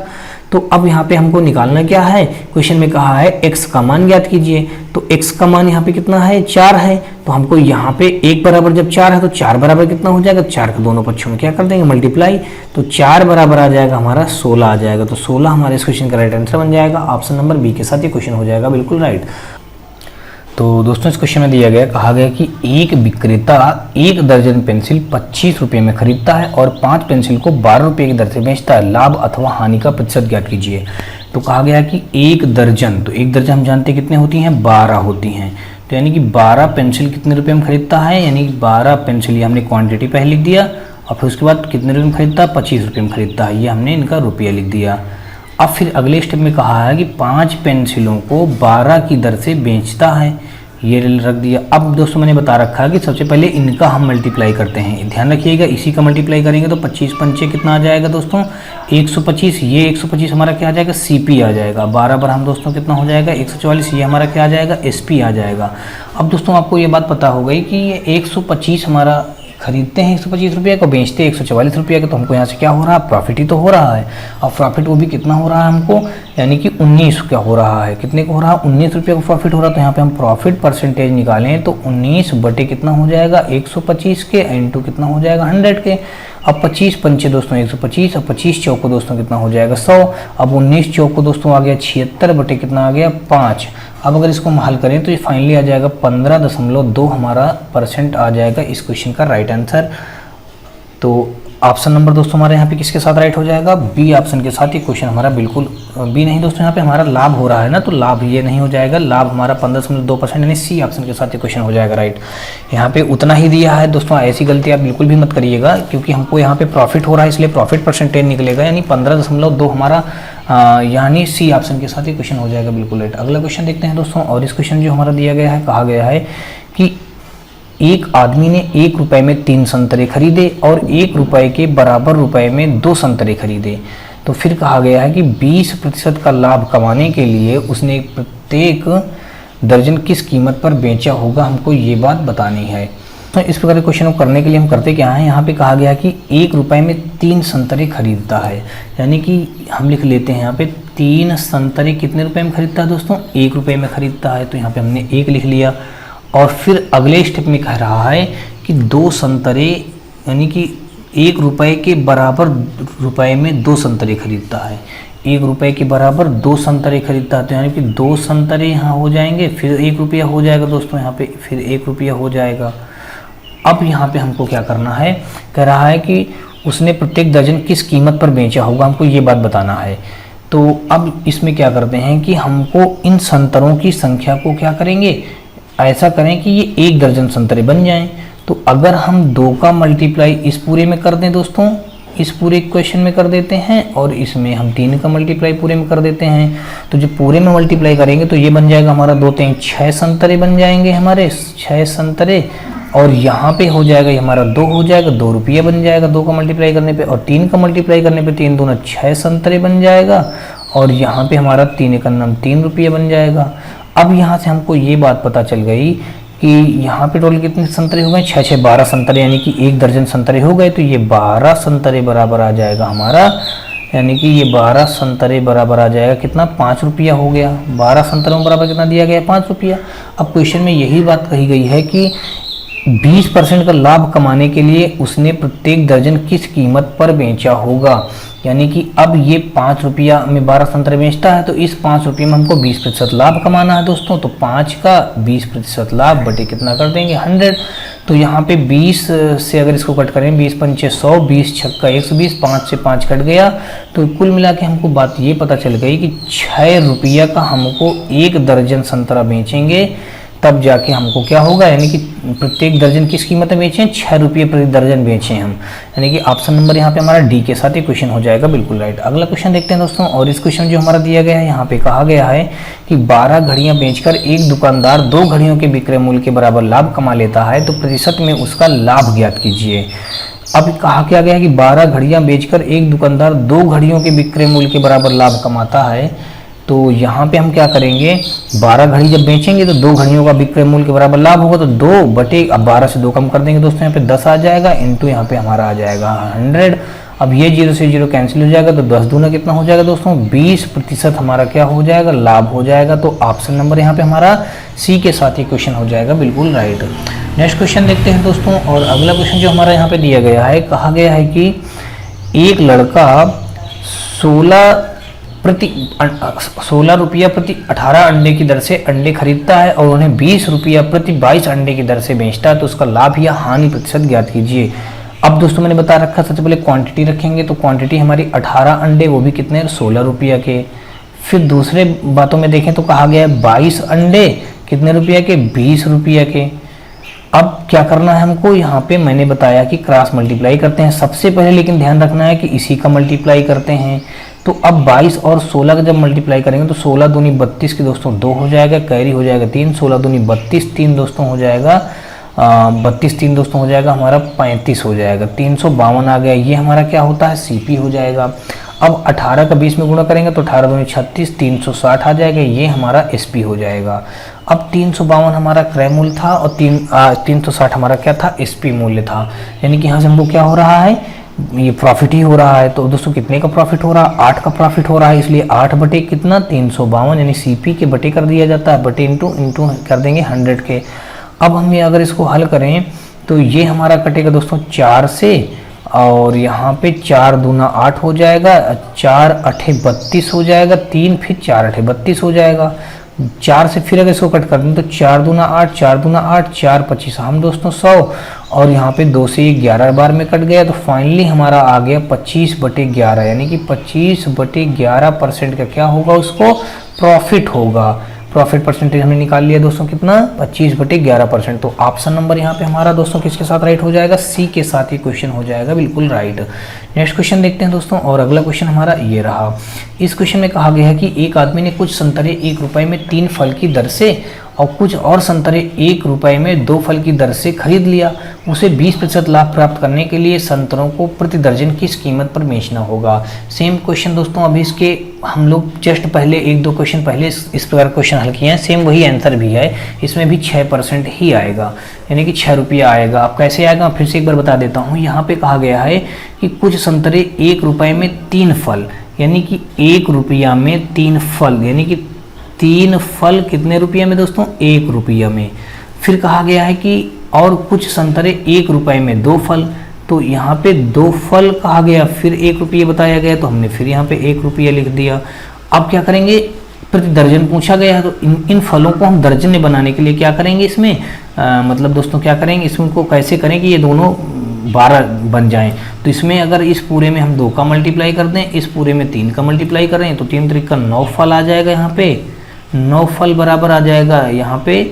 तो अब यहाँ पे हमको निकालना क्या है, क्वेश्चन में कहा है x का मान ज्ञात कीजिए। तो x का मान यहाँ पे कितना है, 4 है, तो हमको यहाँ पे एक बराबर जब 4 है तो 4 बराबर कितना हो जाएगा, 4 के दोनों पक्षों में क्या कर देंगे, मल्टीप्लाई। तो 4 बराबर आ जाएगा हमारा 16 आ जाएगा। तो 16 हमारे इस क्वेश्चन का राइट आंसर बन जाएगा। ऑप्शन नंबर बी के साथ ये क्वेश्चन हो जाएगा बिल्कुल राइट। तो दोस्तों इस क्वेश्चन में दिया गया, कहा गया कि एक विक्रेता 1 दर्जन पेंसिल 25 रुपये में खरीदता है और 5 पेंसिल को 12 रुपये की दर से बेचता है। लाभ अथवा हानि का प्रतिशत ज्ञात कीजिए। तो कहा गया कि 1 दर्जन, तो 1 दर्जन हम जानते हैं कितने होती हैं, 12 होती हैं। तो यानी कि 12 पेंसिल कितने रुपये में खरीदता है, यानी कि 12 पेंसिल, ये हमने क्वान्टिटी पहले लिख दिया, और फिर उसके बाद कितने रुपये में खरीदता है, 25 रुपये में खरीदता है, ये हमने इनका रुपया लिख दिया। अब फिर अगले स्टेप में कहा है कि 5 पेंसिलों को 12 की दर से बेचता है, ये रख दिया। अब दोस्तों मैंने बता रखा है कि सबसे पहले इनका हम मल्टीप्लाई करते हैं, ध्यान रखिएगा, इसी का मल्टीप्लाई करेंगे तो 25 पंचे कितना आ जाएगा दोस्तों, 125। ये 125 हमारा क्या आ जाएगा, CP आ जाएगा। 12 पर हम दोस्तों कितना हो जाएगा, 144, ये हमारा क्या आ जाएगा, SP आ जाएगा। अब दोस्तों आपको ये बात पता हो गई कि ये 125 हमारा खरीदते हैं 125 रुपये को, बेचते हैं 144 रुपये का, तो हमको यहाँ से क्या हो रहा है, प्रॉफिट ही तो हो रहा है। और प्रॉफिट वो भी कितना हो रहा है हमको, यानी कि 19 क्या हो रहा है, कितने को हो रहा है, 19 रुपये का प्रॉफिट हो रहा है। तो यहाँ पे हम प्रॉफिट परसेंटेज निकालें तो 19 बटे कितना हो जाएगा, 125 के, इंटू कितना हो जाएगा, 100 के। अब 25 पंचे दोस्तों 125, और 25 चौको दोस्तों कितना हो जाएगा, 100। अब 19 चौको दोस्तों आ गया 76 बटे कितना आ गया, 5। अब अगर इसको हम हल करें तो ये फाइनली आ जाएगा 15.2 हमारा % आ जाएगा इस क्वेश्चन का राइट आंसर। तो ऑप्शन नंबर दोस्तों हमारे यहाँ पे किसके साथ राइट हो जाएगा, बी ऑप्शन के साथ। ये क्वेश्चन हमारा बिल्कुल बी नहीं दोस्तों, यहाँ पे हमारा लाभ हो रहा है ना, तो लाभ ये नहीं हो जाएगा, लाभ हमारा 15.2% यानी सी ऑप्शन के साथ ये क्वेश्चन हो जाएगा राइट। यहाँ पे उतना ही दिया है दोस्तों, ऐसी गलती आप बिल्कुल भी मत करिएगा, क्योंकि हमको यहाँ पे प्रॉफिट हो रहा है इसलिए प्रॉफिट परसेंटेज निकलेगा, यानी 15.2 हमारा यानी सी ऑप्शन के साथ ये क्वेश्चन हो जाएगा बिल्कुल राइट। अगला क्वेश्चन देखते हैं दोस्तों, और इस क्वेश्चन जो हमारा दिया गया है, कहा गया है कि एक आदमी ने 1 रुपये में 3 संतरे खरीदे और 1 रुपये के बराबर रुपए में 2 संतरे खरीदे। तो फिर कहा गया है कि 20% का लाभ कमाने के लिए उसने प्रत्येक दर्जन किस कीमत पर बेचा होगा, हमको ये बात बतानी है। तो इस प्रकार के क्वेश्चन को करने के लिए हम करते क्या है, यहाँ पे कहा गया कि 1 रुपये में 3 संतरे खरीदता है, यानी कि हम लिख लेते हैं यहाँ पे 3 संतरे कितने रुपए में खरीदता है दोस्तों, 1 रुपये में खरीदता है। तो यहाँ पे हमने 1 लिख लिया, और फिर अगले स्टेप में कह रहा है कि 2 संतरे, यानी कि 1 रुपये के बराबर रुपए में 2 संतरे खरीदता है, 1 रुपये के बराबर 2 संतरे खरीदता है। तो यानी कि 2 संतरे यहाँ हो जाएंगे, फिर 1 रुपया हो जाएगा दोस्तों, यहाँ पे फिर 1 रुपया हो जाएगा। अब यहाँ पे हमको क्या करना है, कह रहा है कि उसने प्रत्येक दर्जन किस कीमत पर बेचा होगा, हमको ये बात बताना है। तो अब इसमें क्या करते हैं कि हमको इन संतरों की संख्या को क्या करेंगे, ऐसा करें कि ये 1 दर्जन संतरे बन जाएं। तो अगर हम 2 का मल्टीप्लाई इस पूरे में कर दें दोस्तों, इस पूरे इक्वेशन में कर देते हैं, और इसमें हम 3 का मल्टीप्लाई पूरे में कर देते हैं, तो जब पूरे में मल्टीप्लाई करेंगे तो ये बन जाएगा हमारा 2 3 6 संतरे बन जाएंगे हमारे, 6 संतरे। और यहाँ पे हो जाएगा, ये हमारा 2 हो जाएगा, 2 रुपया बन जाएगा 2 का मल्टीप्लाई करने पे, और 3 का मल्टीप्लाई करने पे 3 दूना 6 संतरे बन जाएगा, और यहाँ पे हमारा 3 एकम 3 रुपये बन जाएगा। अब यहाँ से हमको ये बात पता चल गई कि यहाँ पे टोटल कितने संतरे हो गए, 6 6 12 संतरे, यानी कि 1 दर्जन संतरे हो गए। तो ये 12 संतरे बराबर आ जाएगा हमारा, यानी कि ये 12 संतरे बराबर आ जाएगा कितना, 5 रुपया हो गया। 12 संतरों बराबर कितना दिया गया, 5 रुपया। अब क्वेश्चन में यही बात कही गई है कि 20% का लाभ कमाने के लिए उसने प्रत्येक दर्जन किस कीमत पर बेचा होगा। यानी कि अब ये 5 रुपया में 12 संतरे बेचता है, तो इस 5 रुपये में हमको 20% लाभ कमाना है दोस्तों। तो 5 का 20% लाभ बटे कितना कर देंगे, 100। तो यहाँ पे 20 से अगर इसको कट करें, 20 पंचे 100, 20 छक्का 120, 5 से 5 कट गया। तो कुल मिला के हमको बात ये पता चल गई कि 6 रुपया का हमको 1 दर्जन संतरा बेचेंगे, तब जाके हमको क्या होगा, यानी कि प्रत्येक दर्जन किस कीमत में बेचें, 6 रुपये प्रति दर्जन बेचें हम। यानी कि ऑप्शन नंबर यहाँ पे हमारा डी के साथ ही क्वेश्चन हो जाएगा, बिल्कुल राइट। अगला क्वेश्चन देखते हैं दोस्तों, और इस क्वेश्चन जो हमारा दिया गया है, यहाँ पे कहा गया है कि 12 घड़ियाँ बेचकर एक दुकानदार 2 घड़ियों के विक्रय मूल्य के बराबर लाभ कमा लेता है, तो प्रतिशत में उसका लाभ ज्ञात कीजिए। अब कहा क्या गया है कि 12 घड़ियाँ बेचकर एक दुकानदार 2 घड़ियों के विक्रय मूल्य के बराबर लाभ कमाता है। तो यहाँ पे हम क्या करेंगे, 12 घड़ी जब बेचेंगे तो 2 घड़ियों का विक्रय मूल्य के बराबर लाभ होगा, तो 2 बटे, अब 12 से 2 कम कर देंगे दोस्तों, यहाँ पे 10 आ जाएगा, इंटू यहाँ पे हमारा आ जाएगा 100। अब ये 0 से 0 कैंसिल हो जाएगा, तो 10 दूना कितना हो जाएगा दोस्तों, 20% हमारा क्या हो जाएगा, लाभ हो जाएगा। तो ऑप्शन नंबर यहाँ पे हमारा सी के साथ ही क्वेश्चन हो जाएगा, बिल्कुल राइट। नेक्स्ट क्वेश्चन देखते हैं दोस्तों, और अगला क्वेश्चन जो हमारा यहाँ पे दिया गया है, कहा गया है कि एक लड़का 16 रुपया प्रति 18 अंडे की दर से अंडे खरीदता है और उन्हें 20 रुपया प्रति 22 अंडे की दर से बेचता है, तो उसका लाभ या हानि प्रतिशत ज्ञात कीजिए। अब दोस्तों मैंने बता रखा, सबसे पहले क्वांटिटी रखेंगे, तो क्वांटिटी हमारी 18 अंडे, वो भी कितने, 16 रुपया के। फिर दूसरे बातों में देखें तो कहा गया है 22 अंडे कितने रुपया के, 20 रुपया के। अब क्या करना है हमको, यहाँ पे मैंने बताया कि क्रॉस मल्टीप्लाई करते हैं सबसे पहले, लेकिन ध्यान रखना है कि इसी का मल्टीप्लाई करते हैं। तो अब 22 और 16 का जब मल्टीप्लाई करेंगे तो 16 दूनी 32 के दोस्तों 2 हो जाएगा, कैरी हो जाएगा 3, 16 दूनी 32, 3 दोस्तों हो जाएगा 32, 3 दोस्तों हो जाएगा हमारा 35 हो जाएगा, 352 आ गया। ये हमारा क्या होता है, सीपी हो जाएगा। अब 18 का 20 में गुणा करेंगे तो 18 दूनी 36, 360 आ जाएगा, ये हमारा एसपी हो जाएगा। अब 352 हमारा क्रय मूल्य था और 360 हमारा क्या था, एसपी मूल्य था। यानी कि यहाँ से हमको क्या हो रहा है, ये प्रॉफिट ही हो रहा है। तो दोस्तों कितने का प्रॉफिट हो रहा है, 8 का प्रॉफिट हो रहा है, इसलिए 8 बटे कितना, 352, यानी सीपी के बटे कर दिया जाता है, बटे इंटू कर देंगे 100 के। अब हम ये अगर इसको हल करें तो ये हमारा कटेगा दोस्तों 4 से, और यहाँ पे 4 दूना 8 हो जाएगा, 4 अठे 32 हो जाएगा, 3 फिर 4 अठे 32 हो जाएगा। 4 से फिर अगर इसको कट कर दें तो 4 दूना 8, 4 दूना 8, 4 25 हम दोस्तों 100, और यहाँ पे 2 से 11 बार में कट गया, तो फाइनली हमारा आ गया 25/11, यानी कि 25/11% का क्या होगा, उसको प्रॉफिट होगा। प्रॉफिट परसेंटेज हमने निकाल लिया दोस्तों कितना, 25/11%। तो ऑप्शन नंबर यहाँ पे हमारा दोस्तों किसके साथ राइट हो जाएगा, सी के साथ ही क्वेश्चन हो जाएगा, बिल्कुल राइट। नेक्स्ट क्वेश्चन देखते हैं दोस्तों, और अगला क्वेश्चन हमारा ये रहा। इस क्वेश्चन में कहा गया है कि एक आदमी ने कुछ संतरे 1 रुपये में 3 फल की दर से और कुछ और संतरे 1 रुपये में 2 फल की दर से खरीद लिया। उसे 20% लाभ प्राप्त करने के लिए संतरों को प्रति दर्जन किस कीमत पर बेचना होगा। सेम क्वेश्चन दोस्तों, अभी इसके हम लोग जस्ट पहले 1-2 क्वेश्चन पहले इस प्रकार क्वेश्चन हल किए हैं, सेम वही आंसर भी है, इसमें भी 6% ही आएगा, यानी कि 6 रुपया आएगा। अब कैसे आएगा फिर से एक बार बता देता हूँ। यहाँ पे कहा गया है कि कुछ संतरे 1 रुपये में 3 फल, यानी कि 1 रुपया में 3 फल, यानी कि 3 फल कितने रुपये में दोस्तों, 1 रुपया में। फिर कहा गया है कि और कुछ संतरे 1 रुपये में 2 फल, तो यहाँ पे 2 फल कहा गया, फिर 1 रुपये बताया गया, तो हमने फिर यहाँ पे 1 रुपया लिख दिया। अब क्या करेंगे, प्रति दर्जन पूछा गया है, तो इन फलों को हम दर्जन में बनाने के लिए क्या करेंगे, इसमें मतलब दोस्तों क्या करेंगे, इसमें को कैसे करें कि ये दोनों 12 बन जाएं। तो इसमें अगर इस पूरे में हम 2 का मल्टीप्लाई कर दें, इस पूरे में 3 का मल्टीप्लाई करें, तो 3 त्रिक का 9 फल आ जाएगा, यहाँ पे 9 फल बराबर आ जाएगा। यहाँ पे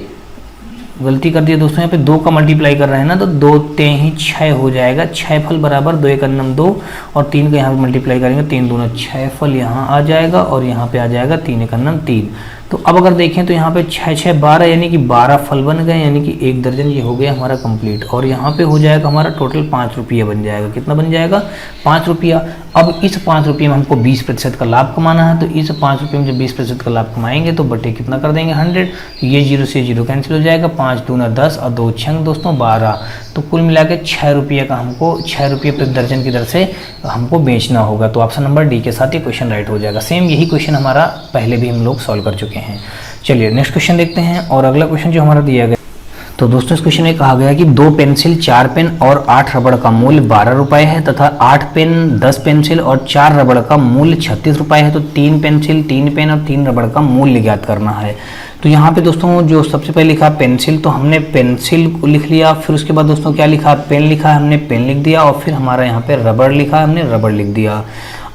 गलती कर दिया दोस्तों, यहाँ पे 2 का मल्टीप्लाई कर रहे हैं ना, तो 2 ते ही 6 हो जाएगा, 6 फल बराबर 2 एक अन्नम 2, और 3 का यहाँ पे मल्टीप्लाई करेंगे, 3 दूना 6 फल यहाँ आ जाएगा, और यहाँ पे आ जाएगा 3 एक अन्नम 3। तो अब अगर देखें तो यहाँ पे 6 6 12 यानी कि 12 फल बन गए, यानी कि 1 दर्जन ये हो गया हमारा कंप्लीट। और यहाँ पे हो जाएगा हमारा टोटल 5 रुपया बन जाएगा। कितना बन जाएगा? 5 रुपया। अब इस 5 रुपये में हमको 20% का लाभ कमाना है, तो इस 5 रुपये में जब 20% का लाभ कमाएंगे तो बटे कितना कर देंगे 100, ये 0 से 0 कैंसिल हो जाएगा, 5 दूना 10 और 2 छंग दोस्तों 12। तो कुल मिला के 6 रुपये का हमको 6 रुपये प्रति दर्जन की दर से हमको बेचना होगा। तो ऑप्शन नंबर डी के साथ ये क्वेश्चन राइट हो जाएगा। सेम यही क्वेश्चन हमारा पहले भी हम लोग सॉल्व कर चुके हैं। चलिए नेक्स्ट क्वेश्चन देखते हैं। और अगला क्वेश्चन जो हमारा दिया गया, तो दोस्तों इस क्वेश्चन में कहा गया कि 2 पेंसिल, 4 पेन और 8 रबड़ का मूल्य 12 रुपये है तथा 8 पेन, 10 पेंसिल और 4 रबड़ का मूल्य 36 रुपये है। तो 3 पेंसिल, 3 पेन और 3 रबड़ का मूल्य ज्ञात करना है। तो यहाँ पे दोस्तों जो सबसे पहले लिखा पेंसिल, तो हमने पेंसिल को लिख लिया। फिर उसके बाद दोस्तों क्या लिखा? पेन लिखा है, हमने पेन लिख दिया। और फिर हमारा यहाँ पे रबड़ लिखा है, हमने रबड़ लिख दिया।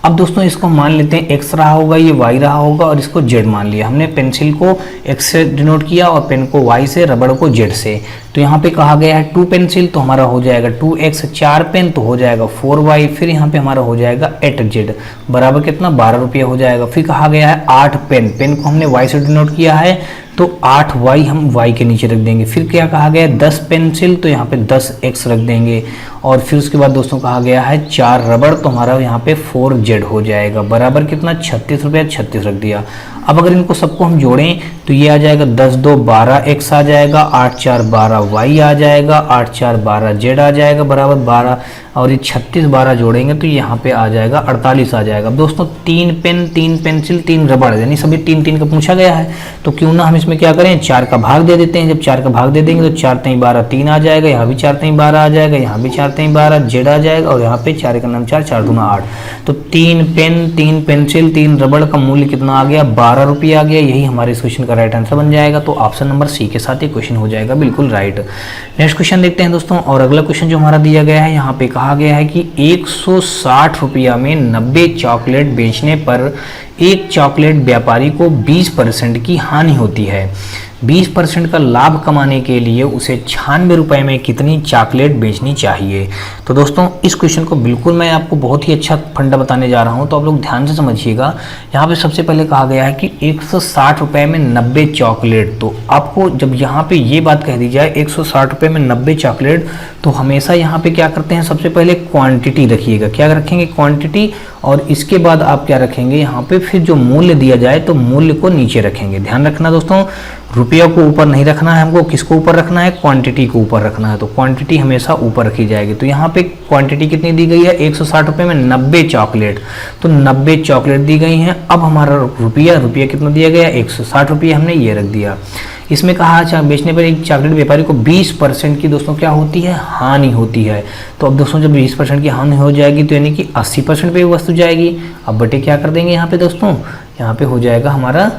अब दोस्तों इसको मान लेते हैं x रहा होगा, ये y रहा होगा और इसको z मान लिया। हमने पेंसिल को x से डिनोट किया और पेन को y से, रबड़ को z से। तो यहाँ पे कहा गया है 2 पेंसिल, तो हमारा हो जाएगा 2x, 4 पेन तो हो जाएगा 4y, फिर यहाँ पे हमारा हो जाएगा 8z बराबर कितना 12 रुपये हो जाएगा। फिर कहा गया है 8 पेन, पेन को हमने y से डिनोट किया है तो 8y हम y के नीचे रख देंगे। फिर क्या कहा गया है 10 पेंसिल, तो यहाँ पे 10x रख देंगे। और फिर उसके बाद दोस्तों कहा गया है 4 रबड़, तो हमारा यहाँ पे 4z हो जाएगा बराबर कितना 36 रुपये, 36 रख दिया। अब अगर इनको सबको हम जोड़ें तो ये आ जाएगा 10 2 12 x आ जाएगा, 8 4 12 y आ जाएगा, 8 4 12 z आ जाएगा बराबर 12, और ये 36 12 जोड़ेंगे तो यहाँ पे आ जाएगा 48 आ जाएगा। अब दोस्तों 3 पेन, 3 पेंसिल, 3 रबड़, यानी सभी 3 3 का पूछा गया है, तो क्यों ना हम इसमें क्या करें 4 का भाग दे देते हैं। जब 4 का भाग दे देंगे तो 4 3 12 3 आ जाएगा, यहाँ भी 4 3 12 आ जाएगा, यहाँ भी 4 3 12 z आ जाएगा, और यहाँ पे 4 का नाम 4, 4 दूना 8। तो 3 पेन, 3 पेंसिल, 3 रबड़ का मूल्य कितना आ गया 12 रुपये आ गया। यही हमारे इस क्वेश्चन का राइट आंसर बन जाएगा। तो ऑप्शन नंबर सी के साथ ये क्वेश्चन हो जाएगा बिल्कुल राइट। नेक्स्ट क्वेश्चन देखते हैं दोस्तों। और अगला क्वेश्चन जो हमारा दिया गया है, यहाँ पे कहा गया है कि 160 रुपया में 90 चॉकलेट बेचने पर एक चॉकलेट व्यापारी को 20% की हानि होती है। 20% का लाभ कमाने के लिए उसे 96 रुपये में कितनी चॉकलेट बेचनी चाहिए। तो दोस्तों इस क्वेश्चन को बिल्कुल मैं आपको बहुत ही अच्छा फंडा बताने जा रहा हूं, तो आप लोग ध्यान से समझिएगा। यहाँ पे सबसे पहले कहा गया है कि 160 रुपये में 90 चॉकलेट। तो आपको जब यहाँ पे ये बात कह दी जाए 160 रुपये में 90 चॉकलेट, तो हमेशा यहाँ पे क्या करते हैं, सबसे पहले क्वांटिटी रखिएगा। क्या रखेंगे? क्वांटिटी। और इसके बाद आप क्या रखेंगे यहाँ पे, फिर जो मूल्य दिया जाए तो मूल्य को नीचे रखेंगे। ध्यान रखना दोस्तों, रुपया को ऊपर नहीं रखना है हमको, किसको ऊपर रखना है? क्वांटिटी को ऊपर रखना है। तो क्वांटिटी हमेशा ऊपर रखी जाएगी। तो यहाँ पे क्वांटिटी कितनी दी गई है 160 रुपये में 90 चॉकलेट, तो 90 चॉकलेट दी गई हैं। अब हमारा रुपया कितना दिया गया 160 रुपये, हमने ये रख दिया। इसमें कहा बेचने पर एक चॉकलेट व्यापारी को 20% की दोस्तों क्या होती है, हानि होती है। तो अब दोस्तों जब 20% की हानि हो जाएगी तो यानी कि 80% पे वस्तु जाएगी। अब बटे क्या कर देंगे यहाँ पे दोस्तों, यहाँ पे हो जाएगा हमारा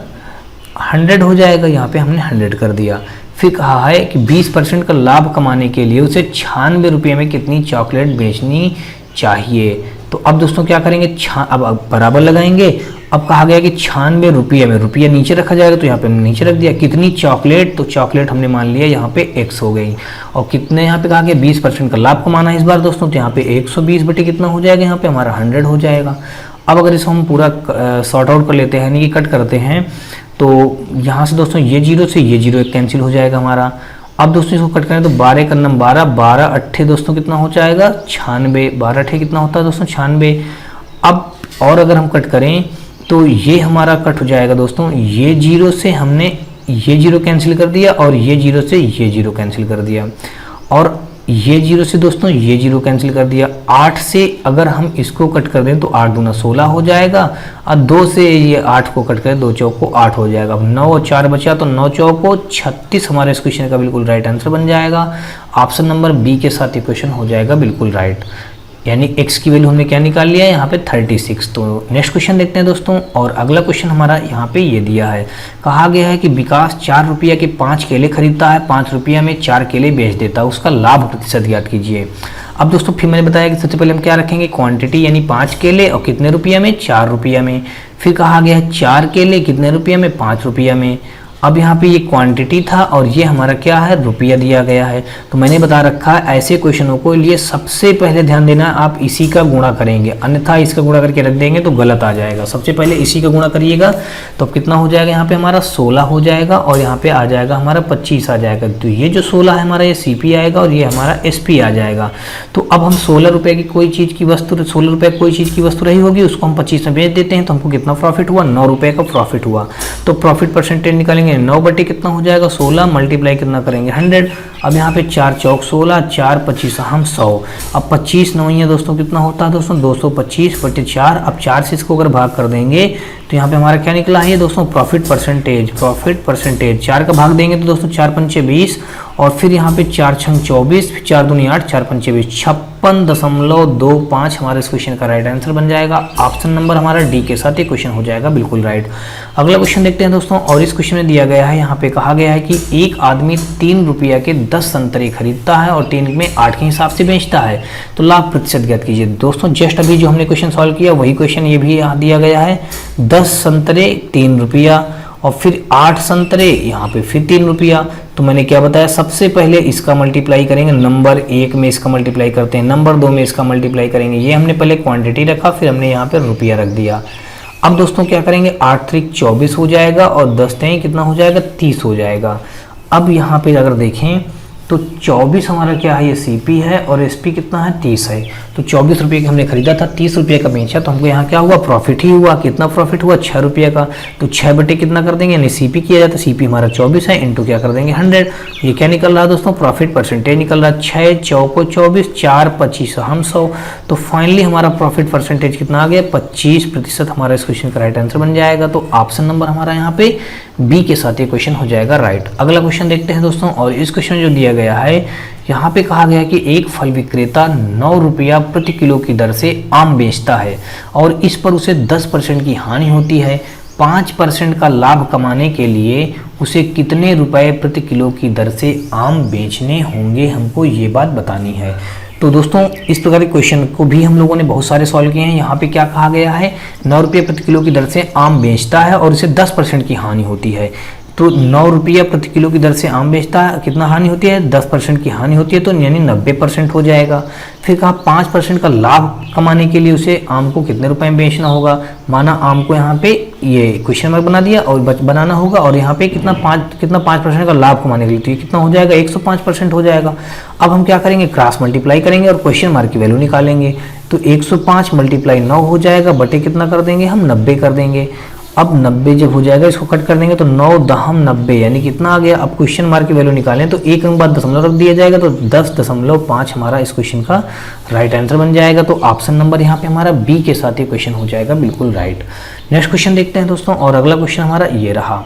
100 हो जाएगा, यहाँ पे हमने 100 कर दिया। फिर कहा है कि 20% का लाभ कमाने के लिए उसे 96 रुपये में कितनी चॉकलेट बेचनी चाहिए। तो अब दोस्तों क्या करेंगे, अब बराबर लगाएंगे। अब कहा गया कि 96 रुपये में, रुपया नीचे रखा जाएगा तो यहाँ पे हमने नीचे रख दिया। कितनी चॉकलेट, तो चॉकलेट हमने मान लिया यहाँ पे x हो गई। और कितने यहाँ पे कहा गया 20% का लाभ कमाना है इस बार दोस्तों, तो यहाँ पे 120 बटे कितना हो जाएगा, यहाँ पे हमारा 100 हो जाएगा। अब अगर इसको हम पूरा सॉर्ट आउट कर लेते हैं, यानी कि कट करते हैं, तो यहाँ से दोस्तों ये 0 से ये 0 कैंसिल हो जाएगा हमारा। अब दोस्तों इसको कट करें तो 12 का नाम 12, 12 अट्ठे दोस्तों कितना हो जाएगा 96, 12 अट्ठे कितना होता है दोस्तों 96। अब और अगर हम कट करें तो ये हमारा कट हो जाएगा दोस्तों, ये 0 से हमने ये 0 कैंसिल कर दिया और ये 0 से ये 0 कैंसिल कर दिया, और ये 0 से दोस्तों ये 0 कैंसिल कर दिया। 8 से अगर हम इसको कट कर दें तो 8 दूना 16 हो जाएगा, और 2 से ये 8 को कट करें 2 चौक को 8 हो जाएगा। अब 9 और 4 बचा तो 9 चौक को 36 हमारे इस क्वेश्चन का बिल्कुल राइट आंसर बन जाएगा। ऑप्शन नंबर बी के साथ ये क्वेश्चन हो जाएगा बिल्कुल राइट। यानी x की वैल्यू हमने क्या निकाल लिया है यहाँ पे 36। तो नेक्स्ट क्वेश्चन देखते हैं दोस्तों। और अगला क्वेश्चन हमारा यहाँ पे ये दिया है, कहा गया है कि विकास 4 रुपया के 5 केले खरीदता है, 5 रुपया में 4 केले बेच देता है, उसका लाभ प्रतिशत ज्ञात कीजिए। अब दोस्तों फिर मैंने बताया कि सबसे पहले हम क्या रखेंगे, क्वांटिटी यानी 5 केले, और कितने रुपया में 4 रुपया में। फिर कहा गया है 4 केले कितने रुपया में 5 रुपया में। अब यहाँ पे ये क्वांटिटी था और ये हमारा क्या है, रुपया दिया गया है। तो मैंने बता रखा है ऐसे क्वेश्चनों को लिए सबसे पहले ध्यान देना आप इसी का गुणा करेंगे, अन्यथा इसका गुणा करके रख देंगे तो गलत आ जाएगा। सबसे पहले इसी का गुणा करिएगा तो कितना हो जाएगा, यहाँ पे हमारा 16 हो जाएगा और यहाँ पे आ जाएगा हमारा 25 आ जाएगा। तो ये जो 16 है हमारा ये CP आएगा और ये हमारा SP आ जाएगा। तो अब हम 16 रुपये की कोई चीज़ की वस्तु, 16 रुपये कोई चीज़ की वस्तु रही होगी, उसको हम 25 में बेच देते हैं तो हमको कितना प्रॉफिट हुआ, 9 रुपये का प्रॉफिट हुआ। तो प्रॉफिट परसेंटेज निकालेंगे, 9 बटे कितना हो जाएगा 16, मल्टीप्लाई कितना करेंगे 100। अब यहाँ पे 4 चौक 16, 4 25 हम 100। अब 25 9 दोस्तों कितना होता है दोस्तों, 225 बटे 4। अब 4 से इसको अगर भाग कर देंगे तो यहाँ पे हमारा क्या निकला है दोस्तों, प्रॉफिट परसेंटेज। 4 का भाग देंगे तो दोस्तों 4 पंचे 20 और फिर यहाँ पे 4 छंग 24, 4 दूनी 8, 4 पंचे 20, 56.25 हमारे इस क्वेश्चन का राइट आंसर बन जाएगा। ऑप्शन नंबर हमारा डी के साथ ये क्वेश्चन हो जाएगा बिल्कुल राइट। अगला क्वेश्चन देखते हैं दोस्तों, और इस क्वेश्चन में दिया गया है, यहाँ पे कहा गया है कि एक आदमी 3 रुपया के 10 संतरे खरीदता है और 3 में 8 के हिसाब से बेचता है, तो लाभ प्रतिशत ज्ञात कीजिए। दोस्तों जस्ट अभी जो हमने क्वेश्चन सॉल्व किया वही क्वेश्चन ये भी यहाँ दिया गया है। 10 संतरे 3 रुपया और फिर 8 संतरे यहाँ पे फिर 3 रुपया। तो मैंने क्या बताया, सबसे पहले इसका मल्टीप्लाई करेंगे, नंबर 1 में इसका मल्टीप्लाई करते हैं, नंबर 2 में इसका मल्टीप्लाई करेंगे। ये हमने पहले क्वांटिटी रखा, फिर हमने यहाँ पे रुपया रख दिया। अब दोस्तों क्या करेंगे, 8 त्रिक 24 हो जाएगा और 10 तेईं कितना हो जाएगा, 30 हो जाएगा। अब यहाँ पे अगर देखें तो 24 हमारा क्या है, ये CP है और SP कितना है, 30 है। तो 24 रुपये का हमने खरीदा था, 30 रुपये का बेचा, तो हमको यहाँ क्या हुआ, प्रॉफिट ही हुआ। कितना प्रॉफिट हुआ, 6 रुपये का। तो 6 बटे कितना कर देंगे, यानी CP किया जाता है, CP हमारा 24 है, इंटू क्या कर देंगे 100। ये क्या निकल रहा है दोस्तों, प्रॉफिट परसेंटेज निकल रहा है। 6 चौको 24, 4 25 हम 100। तो फाइनली हमारा प्रॉफिट परसेंटेज कितना आ गया, 25% हमारा इस क्वेश्चन का राइट आंसर बन जाएगा। तो ऑप्शन नंबर हमारा यहाँ पे बी के साथ ये क्वेश्चन हो जाएगा राइट। अगला क्वेश्चन देखते हैं दोस्तों, और इस क्वेश्चन जो दिया गया है, यहाँ पे कहा गया कि एक फल विक्रेता 9 रुपया प्रति किलो की दर से आम बेचता है और इस पर उसे 10% की हानि होती है। 5% का लाभ कमाने के लिए उसे कितने रुपए प्रति किलो की दर से आम बेचने होंगे, हमको ये बात बतानी है। तो दोस्तों इस प्रकार के क्वेश्चन को भी हम लोगों ने बहुत सारे सॉल्व किए हैं। यहाँ पे क्या कहा गया है, 9 रुपये प्रति किलो की दर से आम बेचता है और उसे 10% की हानि होती है। तो 9 रुपया प्रति किलो की दर से आम बेचता है, कितना हानि होती है, 10% की हानि होती है, तो यानी 90% हो जाएगा। फिर कहा 5% का लाभ कमाने के लिए उसे आम को कितने रुपए में बेचना होगा। माना आम को यहाँ पे ये क्वेश्चन मार्क बना दिया और बनाना होगा, और यहाँ पे कितना 5% का लाभ कमाने के लिए, तो ये कितना हो जाएगा, 105% हो जाएगा। अब हम क्या करेंगे, क्रॉस मल्टीप्लाई करेंगे और क्वेश्चन मार्क की वैल्यू निकालेंगे। तो 105 मल्टीप्लाई 9 हो जाएगा, बटे कितना कर देंगे हम, 90 कर देंगे। अब 90 जब हो जाएगा, इसको कट कर देंगे तो 9 दहम 90, यानी कितना आ गया। अब क्वेश्चन मार्क की वैल्यू निकालें तो एक अंक बाद दशमलव रख दिया जाएगा, तो 10.5 हमारा इस क्वेश्चन का राइट आंसर बन जाएगा। तो ऑप्शन नंबर यहाँ पे हमारा बी के साथ ये क्वेश्चन हो जाएगा बिल्कुल राइट। नेक्स्ट क्वेश्चन देखते हैं दोस्तों, और अगला क्वेश्चन हमारा ये रहा।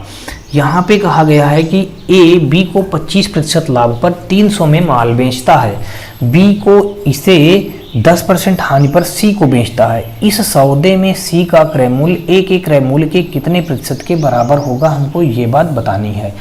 यहाँ पे कहा गया है कि ए बी को 25% लाभ पर 300 में माल बेचता है, बी को इसे 10% हानि पर सी को बेचता है। इस सौदे में सी का क्रय मूल्य ए के क्रय मूल्य के कितने प्रतिशत के बराबर होगा, हमको ये बात बतानी है।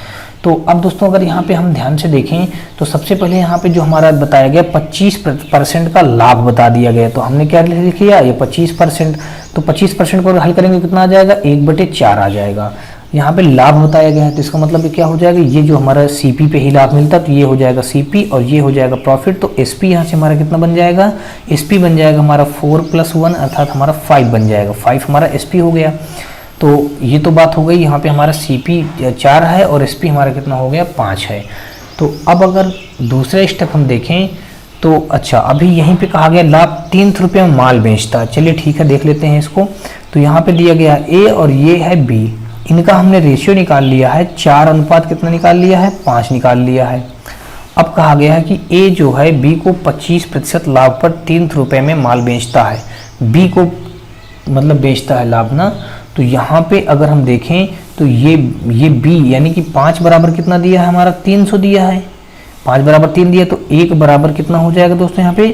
तो अब दोस्तों अगर यहाँ पे हम ध्यान से देखें तो सबसे पहले यहाँ पे जो हमारा बताया गया 25% का लाभ बता दिया गया, तो हमने क्या लिख लिया, ये 25%। तो 25% को हल करेंगे कितना आ जाएगा, 1/4 आ जाएगा। यहाँ पे लाभ बताया गया है, तो इसका मतलब क्या हो जाएगा, ये जो हमारा CP पे ही लाभ मिलता है, तो ये हो जाएगा CP और ये हो जाएगा प्रॉफिट। तो SP यहाँ से हमारा कितना बन जाएगा, SP बन जाएगा हमारा 4 + 1 अर्थात हमारा 5 बन जाएगा। 5 हमारा SP हो गया। तो ये तो बात हो गई, यहाँ पे हमारा CP 4 है और SP हमारा कितना हो गया, 5 है। तो अब अगर दूसरा स्टेप हम देखें तो अच्छा, अभी यहीं पे कहा गया लाभ 3 रुपये में माल बेचता है। चलिए ठीक है, देख लेते हैं इसको। तो यहाँ पे दिया गया A और ये है B, इनका हमने रेशियो निकाल लिया है, 4 अनुपात कितना निकाल लिया है, 5 निकाल लिया है। अब कहा गया है कि A जो है B को 25% लाभ पर 3 रुपये में माल बेचता है, B को मतलब बेचता है लाभ ना। तो यहाँ पे अगर हम देखें तो ये B यानी कि 5 बराबर कितना दिया है हमारा, 300 दिया है। 5 बराबर 3 दिया, तो 1 बराबर कितना हो जाएगा दोस्तों, यहाँ पे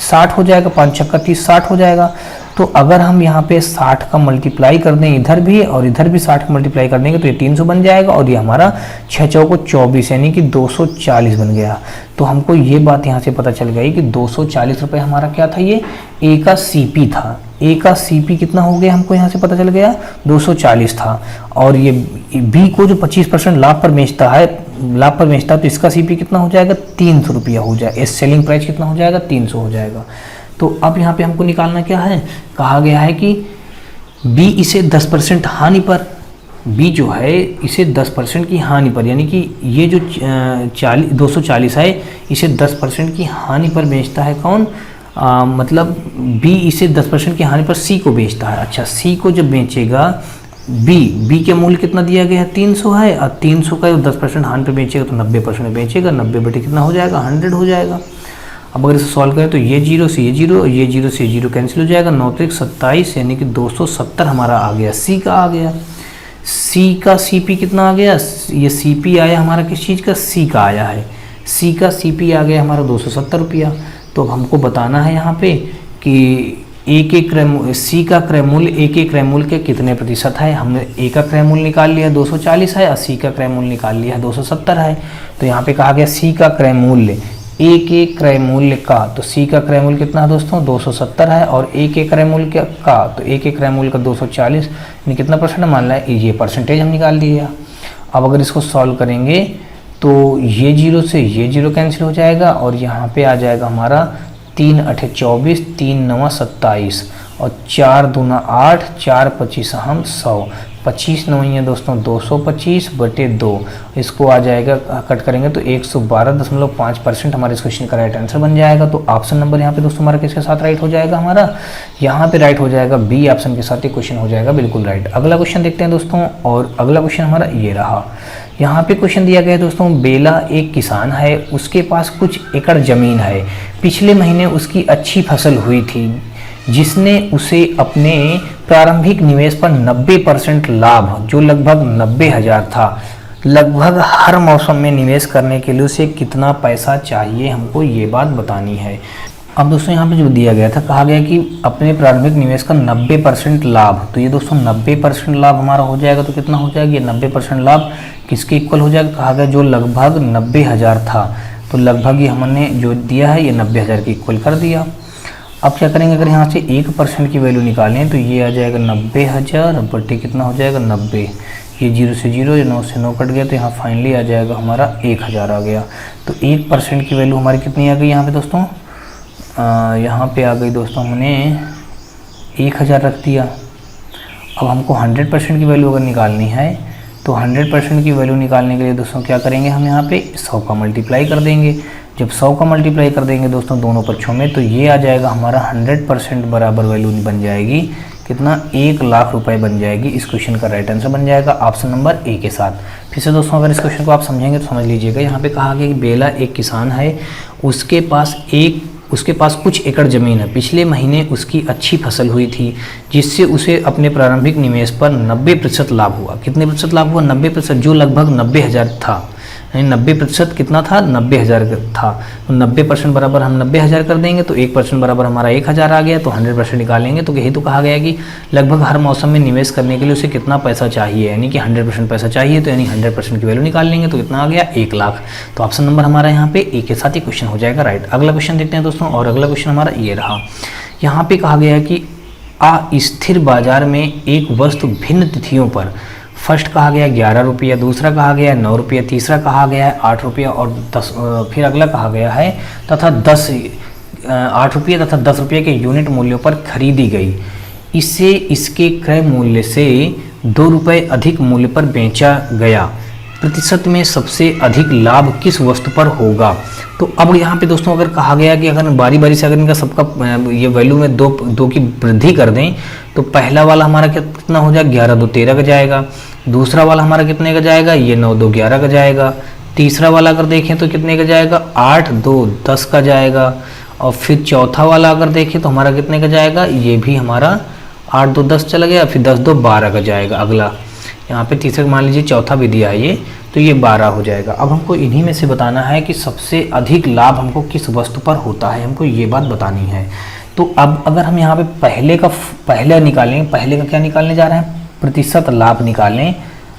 60 हो जाएगा, 5 छक्का 30, 60 हो जाएगा। तो अगर हम यहाँ पे 60 का मल्टीप्लाई कर दें इधर भी और इधर भी 60 का मल्टीप्लाई कर देंगे तो ये 300 बन जाएगा और ये हमारा 6 चौको 24 यानी कि 240 बन गया। तो हमको ये बात यहाँ से पता चल गई कि 240 रुपये हमारा क्या था, ये ए का सीपी था। ए का सीपी कितना हो गया हमको यहाँ से पता चल गया, 240 था। और ये बी को जो 25% लाभ पर बेचता है तो इसका सीपी कितना हो जाएगा, 300 रुपया हो जाएगा। इस सेलिंग प्राइस कितना हो जाएगा, 300 हो जाएगा। तो अब यहाँ पे हमको निकालना क्या है, कहा गया है कि बी इसे 10% हानि पर, बी जो है इसे 10% की हानि पर, यानी कि ये जो 240 है इसे 10% की हानि पर बेचता है कौन, मतलब बी इसे 10% की हानि पर सी को बेचता है। अच्छा, सी को जब बेचेगा बी के मूल्य कितना दिया गया है, 300 है, और 300 का 10% हानि पर बेचेगा तो 90% बेचेगा, 90 बटे कितना हो जाएगा, 100 हो जाएगा। अब अगर इसे सॉल्व करें तो ये 0 से ये 0, ये 0 से ये 0 कैंसिल हो जाएगा, 9 त्रिक 27 यानी कि 270 हमारा आ गया, सी का आ गया। सी का सीपी कितना आ गया, ये सीपी आया हमारा किस चीज़ का, सी का आया है। सी का सीपी आ गया हमारा 270 रुपया। तो हमको बताना है यहाँ पे कि सी का क्रय मूल्य ए के क्रय मूल्य के कितने प्रतिशत है। हमने ए का क्रय मूल्य निकाल लिया 240 है और सी का क्रय मूल्य निकाल लिया है 270 है। तो यहाँ पे कहा गया सी का क्रय मूल्य ए के क्रय मूल्य का, तो सी का क्रय मूल्य कितना है दोस्तों, 270 है, और ए के क्रय मूल्य का, तो ए के क्रय मूल्य का 240 यानी कितना परसेंट मान रहा है, ये परसेंटेज हम निकाल दिया। अब अगर इसको सॉल्व करेंगे तो ये 0 से ये 0 कैंसिल हो जाएगा और यहाँ पे आ जाएगा हमारा 3 8 24, 3 9 27 और 4 दूना 8, 4 25 हम 100, 25 9 है दोस्तों 225 बटे 2, इसको आ जाएगा कट करेंगे तो 112.5% हमारे इस क्वेश्चन का राइट आंसर बन जाएगा। तो ऑप्शन नंबर यहाँ पे दोस्तों हमारा किसके साथ राइट हो जाएगा, हमारा यहाँ पे राइट हो जाएगा बी ऑप्शन के साथ, ये क्वेश्चन हो जाएगा बिल्कुल राइट। अगला क्वेश्चन देखते हैं दोस्तों, और अगला क्वेश्चन हमारा ये रहा। यहाँ पे क्वेश्चन दिया गया है दोस्तों, बेला एक किसान है, उसके पास कुछ एकड़ जमीन है, पिछले महीने उसकी अच्छी फसल हुई थी, जिसने उसे अपने प्रारंभिक निवेश पर 90% लाभ, जो लगभग 90,000 था, लगभग हर मौसम में निवेश करने के लिए उसे कितना पैसा चाहिए, हमको ये बात बतानी है। अब दोस्तों यहाँ पे जो दिया गया था, कहा गया कि अपने प्रारंभिक निवेश का 90% लाभ, तो ये दोस्तों 90% लाभ हमारा हो जाएगा तो कितना हो जाएगा, ये 90% लाभ किसके इक्वल हो जाएगा, कहा गया जो लगभग 90,000 था, तो लगभग ये हमने जो दिया है ये 90,000 के इक्वल कर दिया। अब क्या करेंगे, अगर यहाँ से 1% की वैल्यू निकालें तो ये आ जाएगा 90,000 बटे कितना हो जाएगा 90, ये 0 से 0, ये 9 से 9 कट गया, तो यहाँ फाइनली आ जाएगा हमारा 1,000 आ गया। तो 1% की वैल्यू हमारी कितनी आ गई यहाँ पे दोस्तों, यहाँ पे आ गई दोस्तों, हमने 1,000 रख दिया। अब हमको 100% की वैल्यू अगर निकालनी है तो 100% की वैल्यू निकालने के लिए दोस्तों क्या करेंगे, हम यहाँ पे 100 का मल्टीप्लाई कर देंगे। जब 100 का मल्टीप्लाई कर देंगे दोस्तों दोनों पक्षों में, तो ये आ जाएगा हमारा 100% बराबर वैल्यू बन जाएगी कितना, 1,00,000 रुपए बन जाएगी। इस क्वेश्चन का राइट आंसर बन जाएगा ऑप्शन नंबर ए के साथ। फिर से दोस्तों अगर इस क्वेश्चन को आप समझेंगे तो समझ लीजिएगा, यहाँ पे कहा गया कि बेला एक किसान है, उसके पास कुछ एकड़ ज़मीन है, पिछले महीने उसकी अच्छी फसल हुई थी, जिससे उसे अपने प्रारंभिक निवेश पर 90% लाभ हुआ। कितने प्रतिशत लाभ हुआ, 90%, जो लगभग 90,000 था, यानी 90% कितना था, 90,000 था। तो 90% बराबर हम 90,000 कर देंगे तो 1% बराबर हमारा 1,000 आ गया। तो 100% निकालेंगे तो यही तो कहा गया कि लगभग हर मौसम में निवेश करने के लिए उसे कितना पैसा चाहिए, यानी कि 100% पैसा चाहिए, तो यानी 100% की वैल्यू निकाल लेंगे तो कितना आ गया, 1,00,000। तो ऑप्शन नंबर हमारा यहाँ पे ए के साथ ही क्वेश्चन हो जाएगा राइट। अगला क्वेश्चन देखते हैं दोस्तों, और अगला क्वेश्चन हमारा ये रहा। यहाँ पे कहा गया है कि अस्थिर बाजार में एक वस्तु भिन्न तिथियों पर, फर्स्ट कहा गया 11 रुपया, दूसरा कहा गया 9 रुपया, तीसरा कहा गया है 8 रुपया और 10, फिर अगला कहा गया है तथा 8 रुपये तथा 10 रुपये के यूनिट मूल्यों पर खरीदी गई। इसे इसके क्रय मूल्य से 2 रुपये अधिक मूल्य पर बेचा गया। प्रतिशत में सबसे अधिक लाभ किस वस्तु पर होगा। तो अब यहाँ पे दोस्तों अगर कहा गया कि अगर बारी बारी से अगर इनका सबका ये वैल्यू में दो की वृद्धि कर दें तो पहला वाला हमारा कितना हो जाएगा, 11 2 13 का जाएगा। दूसरा वाला हमारा कितने का जाएगा, ये 9 2 11 का जाएगा। तीसरा वाला अगर देखें तो कितने का जाएगा, 8 2 10 का जाएगा। और फिर चौथा वाला अगर देखें तो हमारा कितने का जाएगा, ये भी हमारा 8 2 10 चला गया, फिर 10 2 12 का जाएगा। अगला यहाँ पे तीसरे मान लीजिए चौथा भी दिया है ये, तो ये 12 हो जाएगा। अब हमको इन्हीं में से बताना है कि सबसे अधिक लाभ हमको किस वस्तु पर होता है, हमको ये बात बतानी है। तो अब अगर हम यहाँ पे पहले निकालें, पहले का क्या निकालने जा रहे हैं, प्रतिशत लाभ निकालें।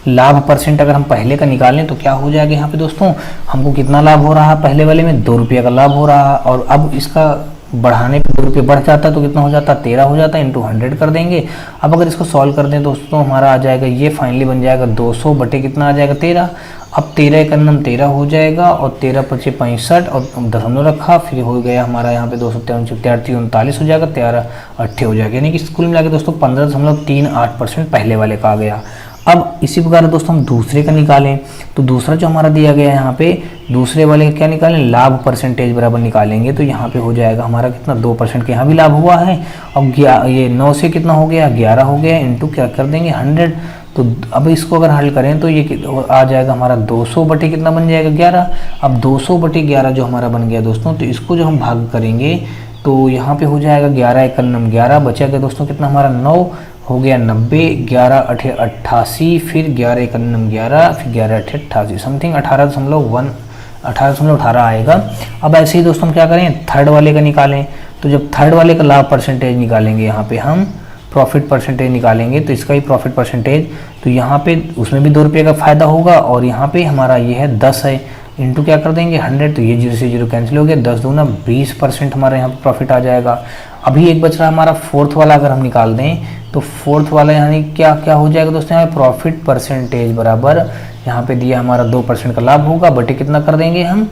लाभ परसेंट अगर हम पहले का निकालें तो क्या हो जाएगा यहाँ पे दोस्तों, हमको कितना लाभ हो रहा है, पहले वाले में 2 रुपये का लाभ हो रहा है, और अब इसका बढ़ाने पे 2 रुपये बढ़ जाता है तो कितना हो जाता है, 13 हो जाता है, इंटू 100 कर देंगे। अब अगर इसको सॉल्व कर दें दोस्तों, हमारा आ जाएगा, ये फाइनली बन जाएगा 200 बटे कितना आ जाएगा, 13। अब 13 का नम 13 हो जाएगा, और 13 पचे 65, और दशमलव रखा, फिर हो गया हमारा यहाँ पे 239 हो जाएगा, 13 8 हो जाएगा, यानी कि कुल मिला के दोस्तों 15.38% पहले वाले का आ गया। अब इसी प्रकार दोस्तों हम दूसरे का निकालें, तो दूसरा जो हमारा दिया गया है यहाँ पे, दूसरे वाले का क्या निकालें, लाभ परसेंटेज बराबर निकालेंगे। तो यहाँ पे हो जाएगा हमारा कितना, 2% के यहाँ भी लाभ हुआ है, और ये 9 से कितना हो गया, 11 हो गया, इंटू क्या कर देंगे 100। तो अब इसको अगर हल करें तो ये आ जाएगा हमारा 200 बटे कितना बन जाएगा, 11। अब 200 बटे 11 जो हमारा बन गया दोस्तों, तो इसको जो हम भाग करेंगे तो यहाँ पे हो जाएगा 11 × 9 11, बचेगा दोस्तों कितना हमारा 9 हो गया 90, 11 8 88, फिर 11 × 9 11, फिर 11 8 88, समथिंग 18.18 आएगा। अब ऐसे ही दोस्तों हम क्या करें, थर्ड वाले का निकालें। तो जब थर्ड वाले का लाभ परसेंटेज निकालेंगे, यहाँ पे हम प्रॉफिट परसेंटेज निकालेंगे, तो इसका ही प्रॉफिट परसेंटेज, तो यहाँ पे उसमें भी 2 रुपये का फायदा होगा, और यहाँ पे हमारा ये है 10 है, इंटू क्या कर देंगे 100, तो ये 0 से 0 कैंसिल हो गया, 10 दूना 20% हमारा यहाँ पे प्रॉफिट आ जाएगा। अभी एक बच रहा है हमारा फोर्थ वाला, अगर हम निकाल दें तो फोर्थ वाला यानी क्या क्या हो जाएगा दोस्तों, यहाँ पे प्रॉफिट परसेंटेज बराबर यहाँ पे दिया हमारा 2% का लाभ होगा, बटे कितना कर देंगे हम,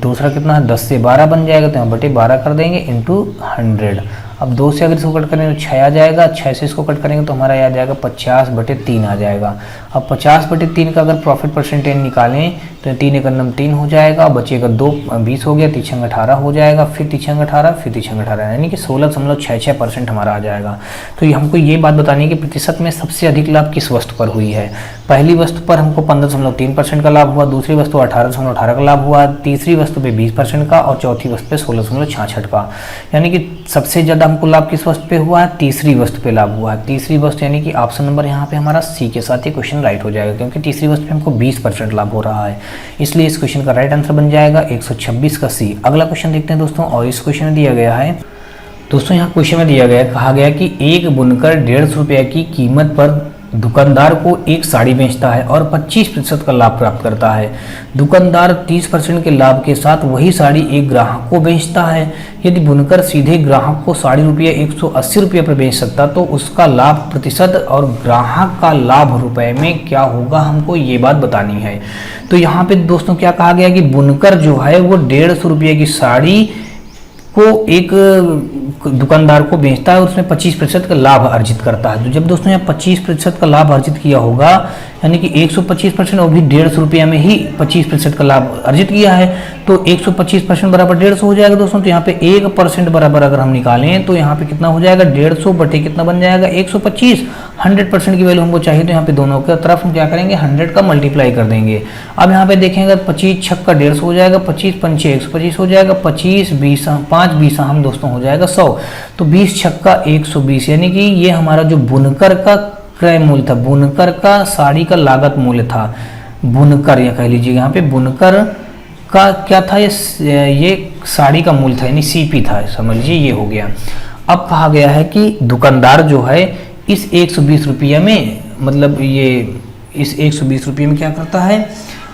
दूसरा कितना है 10 से 12 बन जाएगा, तो यहाँ बटे 12 कर देंगे, इंटू 100। अब 2 से अगर इसको कट करेंगे तो 6 आ जाएगा, 6 से इसको कट करेंगे तो हमारा आ जाएगा 50 बटे 3 आ जाएगा। अब 50 बटे 3 का अगर प्रॉफिट परसेंटेज निकालें तो 3 × 9 3 हो जाएगा, बचेगा 2 20 हो गया, 3 × 18 हो जाएगा, फिर 3 × 18, फिर 3 × 18, यानी कि 16.66% हमारा आ जाएगा। तो हमको ये बात बतानी है कि प्रतिशत में सबसे अधिक लाभ किस वस्तु पर हुई है। पहली वस्तु पर हमको 15.3% का लाभ हुआ, दूसरी वस्तु 18.18 का लाभ हुआ, तीसरी वस्तु पे 20% का, और चौथी वस्तु पे 16.66 का। यानी कि सबसे ज़्यादा हमको लाभ किस वस्तु पे हुआ है, तीसरी वस्तु पे लाभ हुआ है। तीसरी वस्तु यानी कि ऑप्शन नंबर यहाँ पे हमारा सी के साथ ये क्वेश्चन राइट हो जाएगा, क्योंकि तीसरी वस्तु पे हमको 20% लाभ हो रहा है, इसलिए इस क्वेश्चन का राइट आंसर बन जाएगा 126 का सी। अगला क्वेश्चन देखते हैं दोस्तों, और इस क्वेश्चन में दिया गया है दोस्तों, यहाँ क्वेश्चन में दिया गया है, कहा गया कि एक बुनकर 150 रुपये की कीमत पर दुकानदार को एक साड़ी बेचता है और 25% का लाभ प्राप्त करता है। दुकानदार 30% के लाभ के साथ वही साड़ी एक ग्राहक को बेचता है। यदि बुनकर सीधे ग्राहक को साड़ी रुपये 180 रुपये पर बेच सकता तो उसका लाभ प्रतिशत और ग्राहक का लाभ रुपए में क्या होगा, हमको ये बात बतानी है। तो यहाँ पे दोस्तों क्या कहा गया कि बुनकर जो है वो 150 रुपये की साड़ी को एक दुकानदार को बेचता है और उसमें 25% का लाभ अर्जित करता है। तो जब दोस्तों यहाँ 25% का लाभ अर्जित किया होगा, यानी कि 125% और भी 150 रुपये में ही 25% का लाभ अर्जित किया है, तो 125% बराबर 150 हो जाएगा दोस्तों। तो यहाँ पे 1% बराबर अगर हम निकालें तो यहाँ पे कितना हो जाएगा, 150 बटे कितना बन जाएगा 125। 100% की वैल्यू हमको चाहिए, तो यहाँ पे दोनों की तरफ हम क्या करेंगे 100 का मल्टीप्लाई कर देंगे। अब यहाँ पे देखेंगे 25 छक्का 150 हो जाएगा, 25 पंचे 125 हो जाएगा, 25 20 5 20 हम दोस्तों हो जाएगा 100। तो 20 छक्का 120, यानी कि ये हमारा जो बुनकर का क्रय मूल्य था, बुनकर का साड़ी का लागत मूल्य था, बुनकर या कह लीजिए यहाँ पे बुनकर का क्या था, ये साड़ी का मूल्य था, यानी सीपी था, समझ लीजिए ये हो गया। अब कहा गया है कि दुकानदार जो है इस 120 रुपये में, मतलब ये इस 120 रुपये में क्या करता है,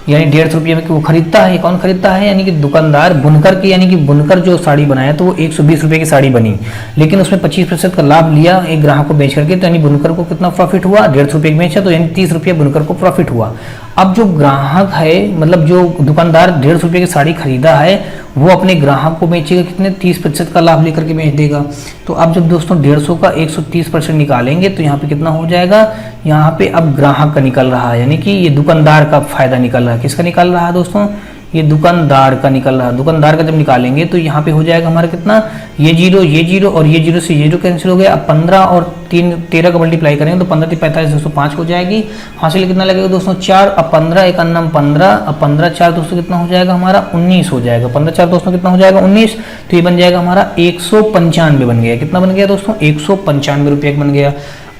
यानी 150 रुपये में वो खरीदता है। कौन खरीदता है, यानी कि दुकानदार बुनकर की, यानी कि बुनकर जो साड़ी बनाया तो वो 120 रुपये की साड़ी बनी, लेकिन उसमें 25% का लाभ लिया एक ग्राहक को बेच करके, तो यानी बुनकर को कितना प्रॉफिट हुआ, 150 रुपये बेचा, तो यानी 30 रुपये बुनकर को प्रॉफिट हुआ। अब जो ग्राहक है, मतलब जो दुकानदार 150 रुपये की साड़ी खरीदा है, वो अपने ग्राहक को बेचेगा कितने, 30% का लाभ लेकर के बेच देगा। तो अब जब दोस्तों 150 का 130% निकालेंगे तो यहाँ पे कितना हो जाएगा, यहाँ पे अब ग्राहक का निकल रहा है, यानी कि ये दुकानदार का फायदा निकल रहा है। किसका निकल रहा है दोस्तों, ये दुकानदार का निकल रहा है। दुकानदार का जब निकालेंगे तो यहाँ पे हो जाएगा हमारा कितना, ये जीरो और ये जीरो से जीरो कैंसिल हो गया। अब 15 और 13 का मल्टीप्लाई करेंगे तो 15 × 45 205 हो जाएगी। हासिल कितना लगेगा दोस्तों 4, अब 15 एक अन्नम 15, अब 15 4 दोस्तों कितना हो जाएगा हमारा 19 हो जाएगा। 15 4 दोस्तों कितना हो जाएगा 19, तो ये बन जाएगा हमारा 195 बन गया। कितना बन गया दोस्तों, 195 रुपये बन गया।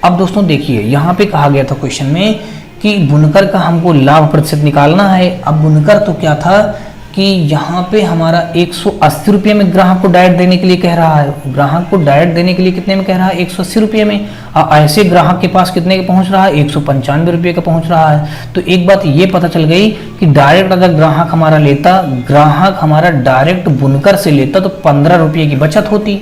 अब दोस्तों देखिए यहाँ पे कहा गया था क्वेश्चन में कि बुनकर का हमको लाभ प्रतिशत निकालना है। अब बुनकर तो क्या था कि यहाँ पे हमारा 180 रुपये में ग्राहक को डायरेक्ट देने के लिए कह रहा है। ग्राहक को डायरेक्ट देने के लिए कितने में कह रहा है? 180 रुपये में। ऐसे ग्राहक के पास कितने का पहुँच रहा है? 195 रुपये का पहुँच रहा है। तो एक बात ये पता चल गई कि डायरेक्ट अगर ग्राहक हमारा डायरेक्ट बुनकर से लेता तो 15 रुपये की बचत होती।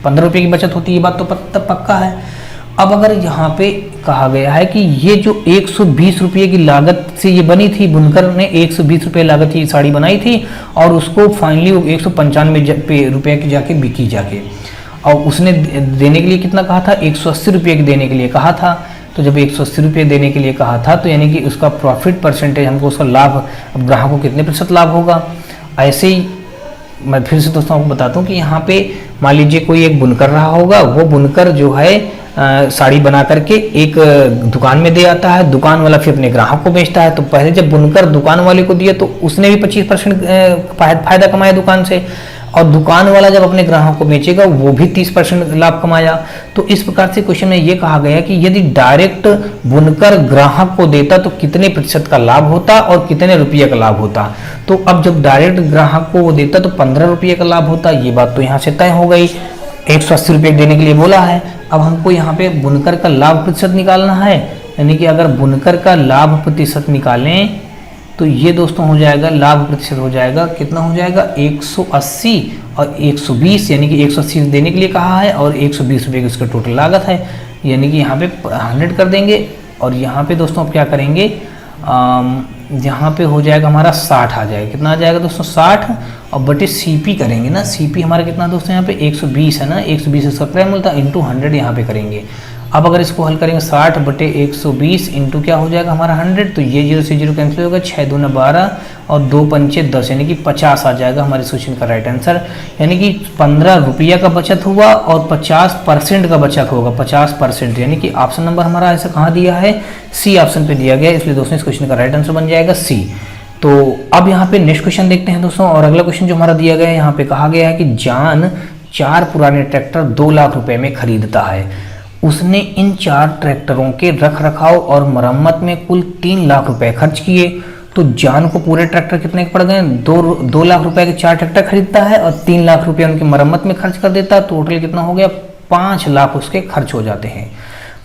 15 रुपये की बचत होती, ये बात तो पक्का है। अब अगर यहाँ पे कहा गया है कि ये जो 120 रुपये की लागत से ये बनी थी, बुनकर ने 120 रुपये लागत की साड़ी बनाई थी और उसको फाइनली 195 रुपये की जाके बिकी जाके, और उसने देने के लिए कितना कहा था? 180 रुपये की देने के लिए कहा था। तो जब 180 रुपये देने के लिए कहा था तो यानी कि उसका प्रॉफिट परसेंटेज, हमको उसका लाभ, अब ग्राहक को कितने प्रतिशत लाभ होगा? ऐसे ही मैं फिर से दोस्तों आपको बताता हूँ कि यहाँ पे मान लीजिए कोई एक बुनकर रहा होगा, वो बुनकर जो है साड़ी बना करके एक दुकान में दे आता है, दुकान वाला फिर अपने ग्राहक को बेचता है। तो पहले जब बुनकर दुकान वाले को दिया तो उसने भी 25% फायदा कमाया दुकान से, और दुकान वाला जब अपने ग्राहक को बेचेगा वो भी 30% लाभ कमाया। तो इस प्रकार से क्वेश्चन में ये कहा गया कि यदि डायरेक्ट बुनकर ग्राहक को देता तो कितने प्रतिशत का लाभ होता और कितने रुपये का लाभ होता। तो अब जब डायरेक्ट ग्राहक को वो देता तो 15 रुपये का लाभ होता। ये बात तो यहाँ से तय हो गई। 180 रुपये देने के लिए बोला है। अब हमको यहाँ पे बुनकर का लाभ प्रतिशत निकालना है, यानी कि अगर बुनकर का लाभ प्रतिशत निकालें तो ये दोस्तों हो जाएगा, लाभ प्रतिशत हो जाएगा, कितना हो जाएगा? 180 और 120, यानी कि 180 देने के लिए कहा है और 120 रुपये की उसका टोटल लागत है, यानी कि यहाँ पे 100 कर देंगे। और यहाँ पे दोस्तों अब क्या करेंगे, यहाँ पे हो जाएगा हमारा 60 आ जाएगा। कितना आ जाएगा दोस्तों? 60 और बटे सीपी करेंगे ना। सीपी हमारा कितना दोस्तों यहाँ पे 120 है ना, 120 इसका क्रय मूल्य था, इंटू 100 यहाँ पे करेंगे। अब अगर इसको हल करेंगे 60 बटे 120 इंटू क्या हो जाएगा हमारा 100, तो ये 0 से 0 कैंसिल होगा, 6 दूना 12 और 2 पंचे 10, यानी कि 50 आ जाएगा हमारे क्वेश्चन का राइट आंसर। यानी कि 15 रुपया का बचत हुआ और 50% का बचत होगा, 50%, यानी कि ऑप्शन नंबर हमारा ऐसा कहाँ दिया है? सी ऑप्शन पे दिया गया, इसलिए दोस्तों इस क्वेश्चन का राइट आंसर बन जाएगा सी। तो अब यहाँ पे नेक्स्ट क्वेश्चन देखते हैं दोस्तों, और अगला क्वेश्चन जो हमारा दिया गया है, यहाँ पे कहा गया है कि जान 4 पुराने ट्रैक्टर 2 लाख रुपए में खरीदता है। उसने इन 4 ट्रैक्टरों के रख रखाव और मरम्मत में कुल 3 लाख रुपए खर्च किए। तो जान को पूरे ट्रैक्टर कितने के पड़ गए? 2 लाख रुपए के 4 ट्रैक्टर खरीदता है और 3 लाख रुपए उनकी मरम्मत में खर्च कर देता है। टोटल कितना हो गया? 5 लाख उसके खर्च हो जाते हैं।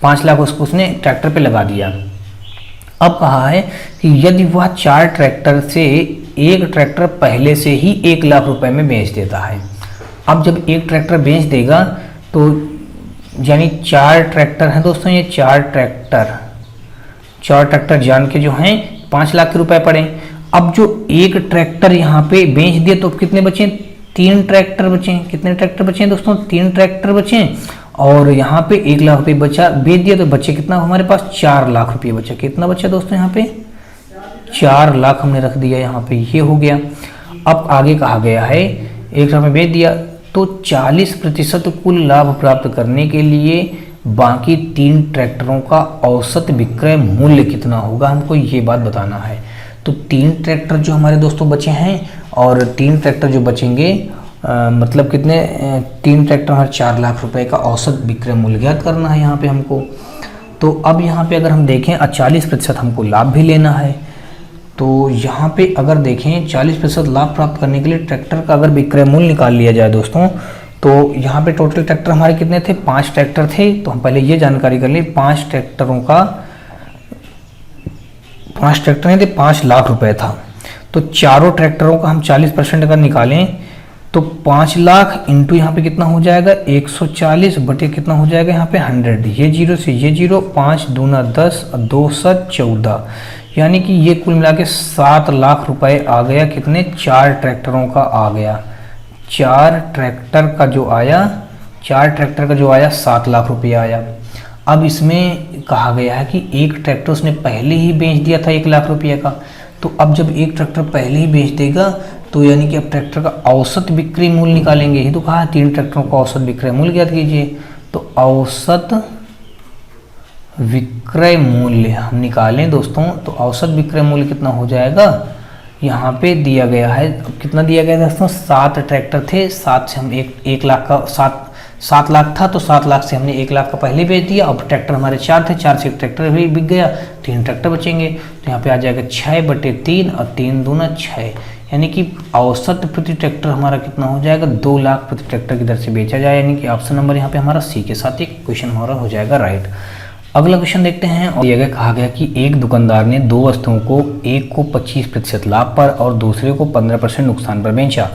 5 लाख उसने ट्रैक्टर पे लगा दिया। अब कहा है कि यदि वह 4 ट्रैक्टर से एक ट्रैक्टर पहले से ही 1 लाख रुपए में बेच देता है। अब जब एक ट्रैक्टर बेच देगा तो यानी 4 ट्रैक्टर हैं दोस्तों, ये 4 ट्रैक्टर जान के जो हैं 5 लाख के रुपए पड़े। अब जो एक ट्रैक्टर यहाँ पे बेच दिए तो कितने बचे? 3 ट्रैक्टर बचे। कितने ट्रैक्टर बचे दोस्तों? 3 ट्रैक्टर बचे। और यहाँ पे 1 लाख रुपये बचा, बेच दिया तो बचे कितना हमारे पास? 4 लाख रुपये बचा। कितना बचा दोस्तों यहाँ पे? 4 लाख हमने रख दिया यहाँ पे, ये हो गया। अब आगे कहा गया है 1 लाख में बेच दिया तो 40% कुल लाभ प्राप्त करने के लिए बाकी 3 ट्रैक्टरों का औसत विक्रय मूल्य कितना होगा, हमको ये बात बताना है। तो 3 ट्रैक्टर जो हमारे दोस्तों बचे हैं और 3 ट्रैक्टर जो बचेंगे मतलब कितने? 3 ट्रैक्टर हमारे 4 लाख रुपए का औसत विक्रय मूल्य ज्ञात करना है यहाँ पे हमको। तो अब यहाँ पे अगर हम देखें 40% हमको लाभ भी लेना है। तो यहाँ पे अगर देखें 40% लाभ प्राप्त करने के लिए ट्रैक्टर का अगर विक्रय मूल्य निकाल लिया जाए दोस्तों, तो यहाँ पे टोटल ट्रैक्टर हमारे कितने थे? 5 ट्रैक्टर थे। तो हम पहले ये जानकारी कर लें, 5 ट्रैक्टरों का 5 ट्रैक्टर नहीं थे, 5 लाख रुपए था। तो चारों ट्रैक्टरों का हम 40% अगर निकालें तो 5 लाख इंटू यहाँ पे कितना हो जाएगा? 140 बटे कितना हो जाएगा यहाँ पे? 100। ये 0 से ये 0, 5 दूना 10 और 2 7 14, यानी कि ये कुल मिला के 7 लाख रुपए आ गया। कितने? 4 ट्रैक्टरों का आ गया। 4 ट्रैक्टर का जो आया 7 लाख रुपये आया। अब इसमें कहा गया है कि एक ट्रैक्टर उसने पहले ही बेच दिया था 1 लाख रुपये का। तो अब जब एक ट्रैक्टर पहले ही बेच देगा तो यानी कि अब ट्रैक्टर का औसत बिक्री मूल्य निकालेंगे। ही तो कहा 3 ट्रैक्टरों का औसत विक्रय मूल्य ज्ञात कीजिए। तो औसत विक्रय मूल्य हम निकालें दोस्तों, तो औसत विक्रय मूल्य कितना हो जाएगा? यहाँ पे दिया गया है, कितना दिया गया दोस्तों? 7 ट्रैक्टर थे, 7 से हम 1 लाख का 7 लाख था तो 7 लाख से हमने 1 लाख का पहले बेच दिया। अब ट्रैक्टर हमारे 4 थे, 4 से एक ट्रैक्टर भी बिक गया, 3 ट्रैक्टर बचेंगे। तो यहाँ पे आ जाएगा 6/3 और 3 दूना 6, यानी कि औसत प्रति ट्रैक्टर हमारा कितना हो जाएगा, 2 लाख प्रति ट्रैक्टर की दर से बेचा जाए, यानी कि ऑप्शन नंबर यहाँ पे हमारा सी के साथ एक क्वेश्चन हमारा हो जाएगा राइट। अगला क्वेश्चन देखते हैं। और ये कहा गया कि एक दुकानदार ने 2 वस्तुओं को, एक को 25% लाभ पर और दूसरे को 15% नुकसान पर बेचा।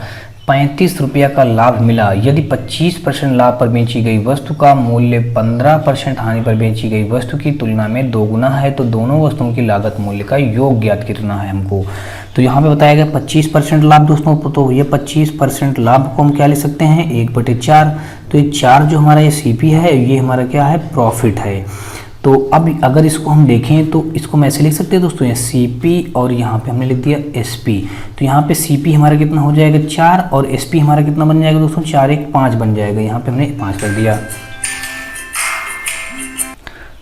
35 रुपया का लाभ मिला यदि 25% लाभ पर बेची गई वस्तु का मूल्य 15% हानि पर बेची गई वस्तु की तुलना में दोगुना है तो दोनों वस्तुओं की लागत मूल्य का योग ज्ञात करना है हमको। तो यहाँ पे बताया गया 25% लाभ दोस्तों, तो ये 25% लाभ को हम क्या ले सकते हैं, 1/4। तो ये 4 जो हमारा ये CP है, ये हमारा क्या है, प्रॉफिट है। तो अब अगर इसको हम देखें तो इसको मैं ऐसे लिख सकते हैं दोस्तों, ये CP और यहाँ पे हमने लिख दिया SP। तो यहाँ पे CP हमारा कितना हो जाएगा 4 और SP हमारा कितना बन जाएगा दोस्तों, 4 1 5 बन जाएगा। यहाँ पे हमने 5 कर दिया।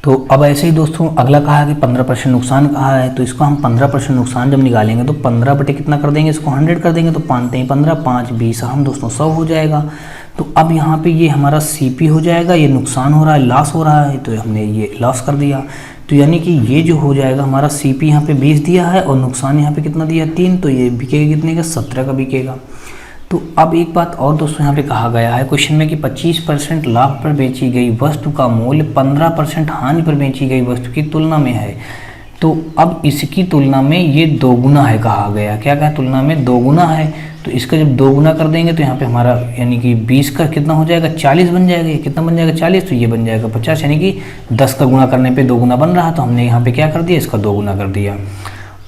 तो अब ऐसे ही दोस्तों अगला कहा है कि 15% नुकसान कहा है, तो इसको हम 15% नुकसान जब निकालेंगे तो 15 बटे कितना कर देंगे, इसको 100 कर देंगे। तो 5 3 15, 5 20 हम दोस्तों 100 हो जाएगा। तो अब यहाँ पे ये हमारा CP हो जाएगा, ये नुकसान हो रहा है, लॉस हो रहा है, तो हमने ये लॉस कर दिया। तो यानी कि ये जो हो जाएगा हमारा CP यहाँ पे 20 दिया है और नुकसान यहाँ पे कितना दिया 3, तो ये बिकेगा कितने का, 17 का बिकेगा। तो अब एक बात और दोस्तों यहाँ पे कहा गया है क्वेश्चन में कि 25% लाभ पर बेची गई वस्तु का मूल्य 15% हानि पर बेची गई वस्तु की तुलना में है। तो अब इसकी तुलना में ये दोगुना है कहा गया, क्या कहा, तुलना में दोगुना है। तो इसका जब दोगुना कर देंगे तो यहाँ पे हमारा यानी कि 20 का कितना हो जाएगा, 40 बन जाएगा। ये कितना बन जाएगा, 40, तो ये बन जाएगा 50, यानी कि 10 का गुणा करने पे दोगुना बन रहा, तो हमने यहाँ पे क्या कर दिया, इसका दोगुना कर दिया।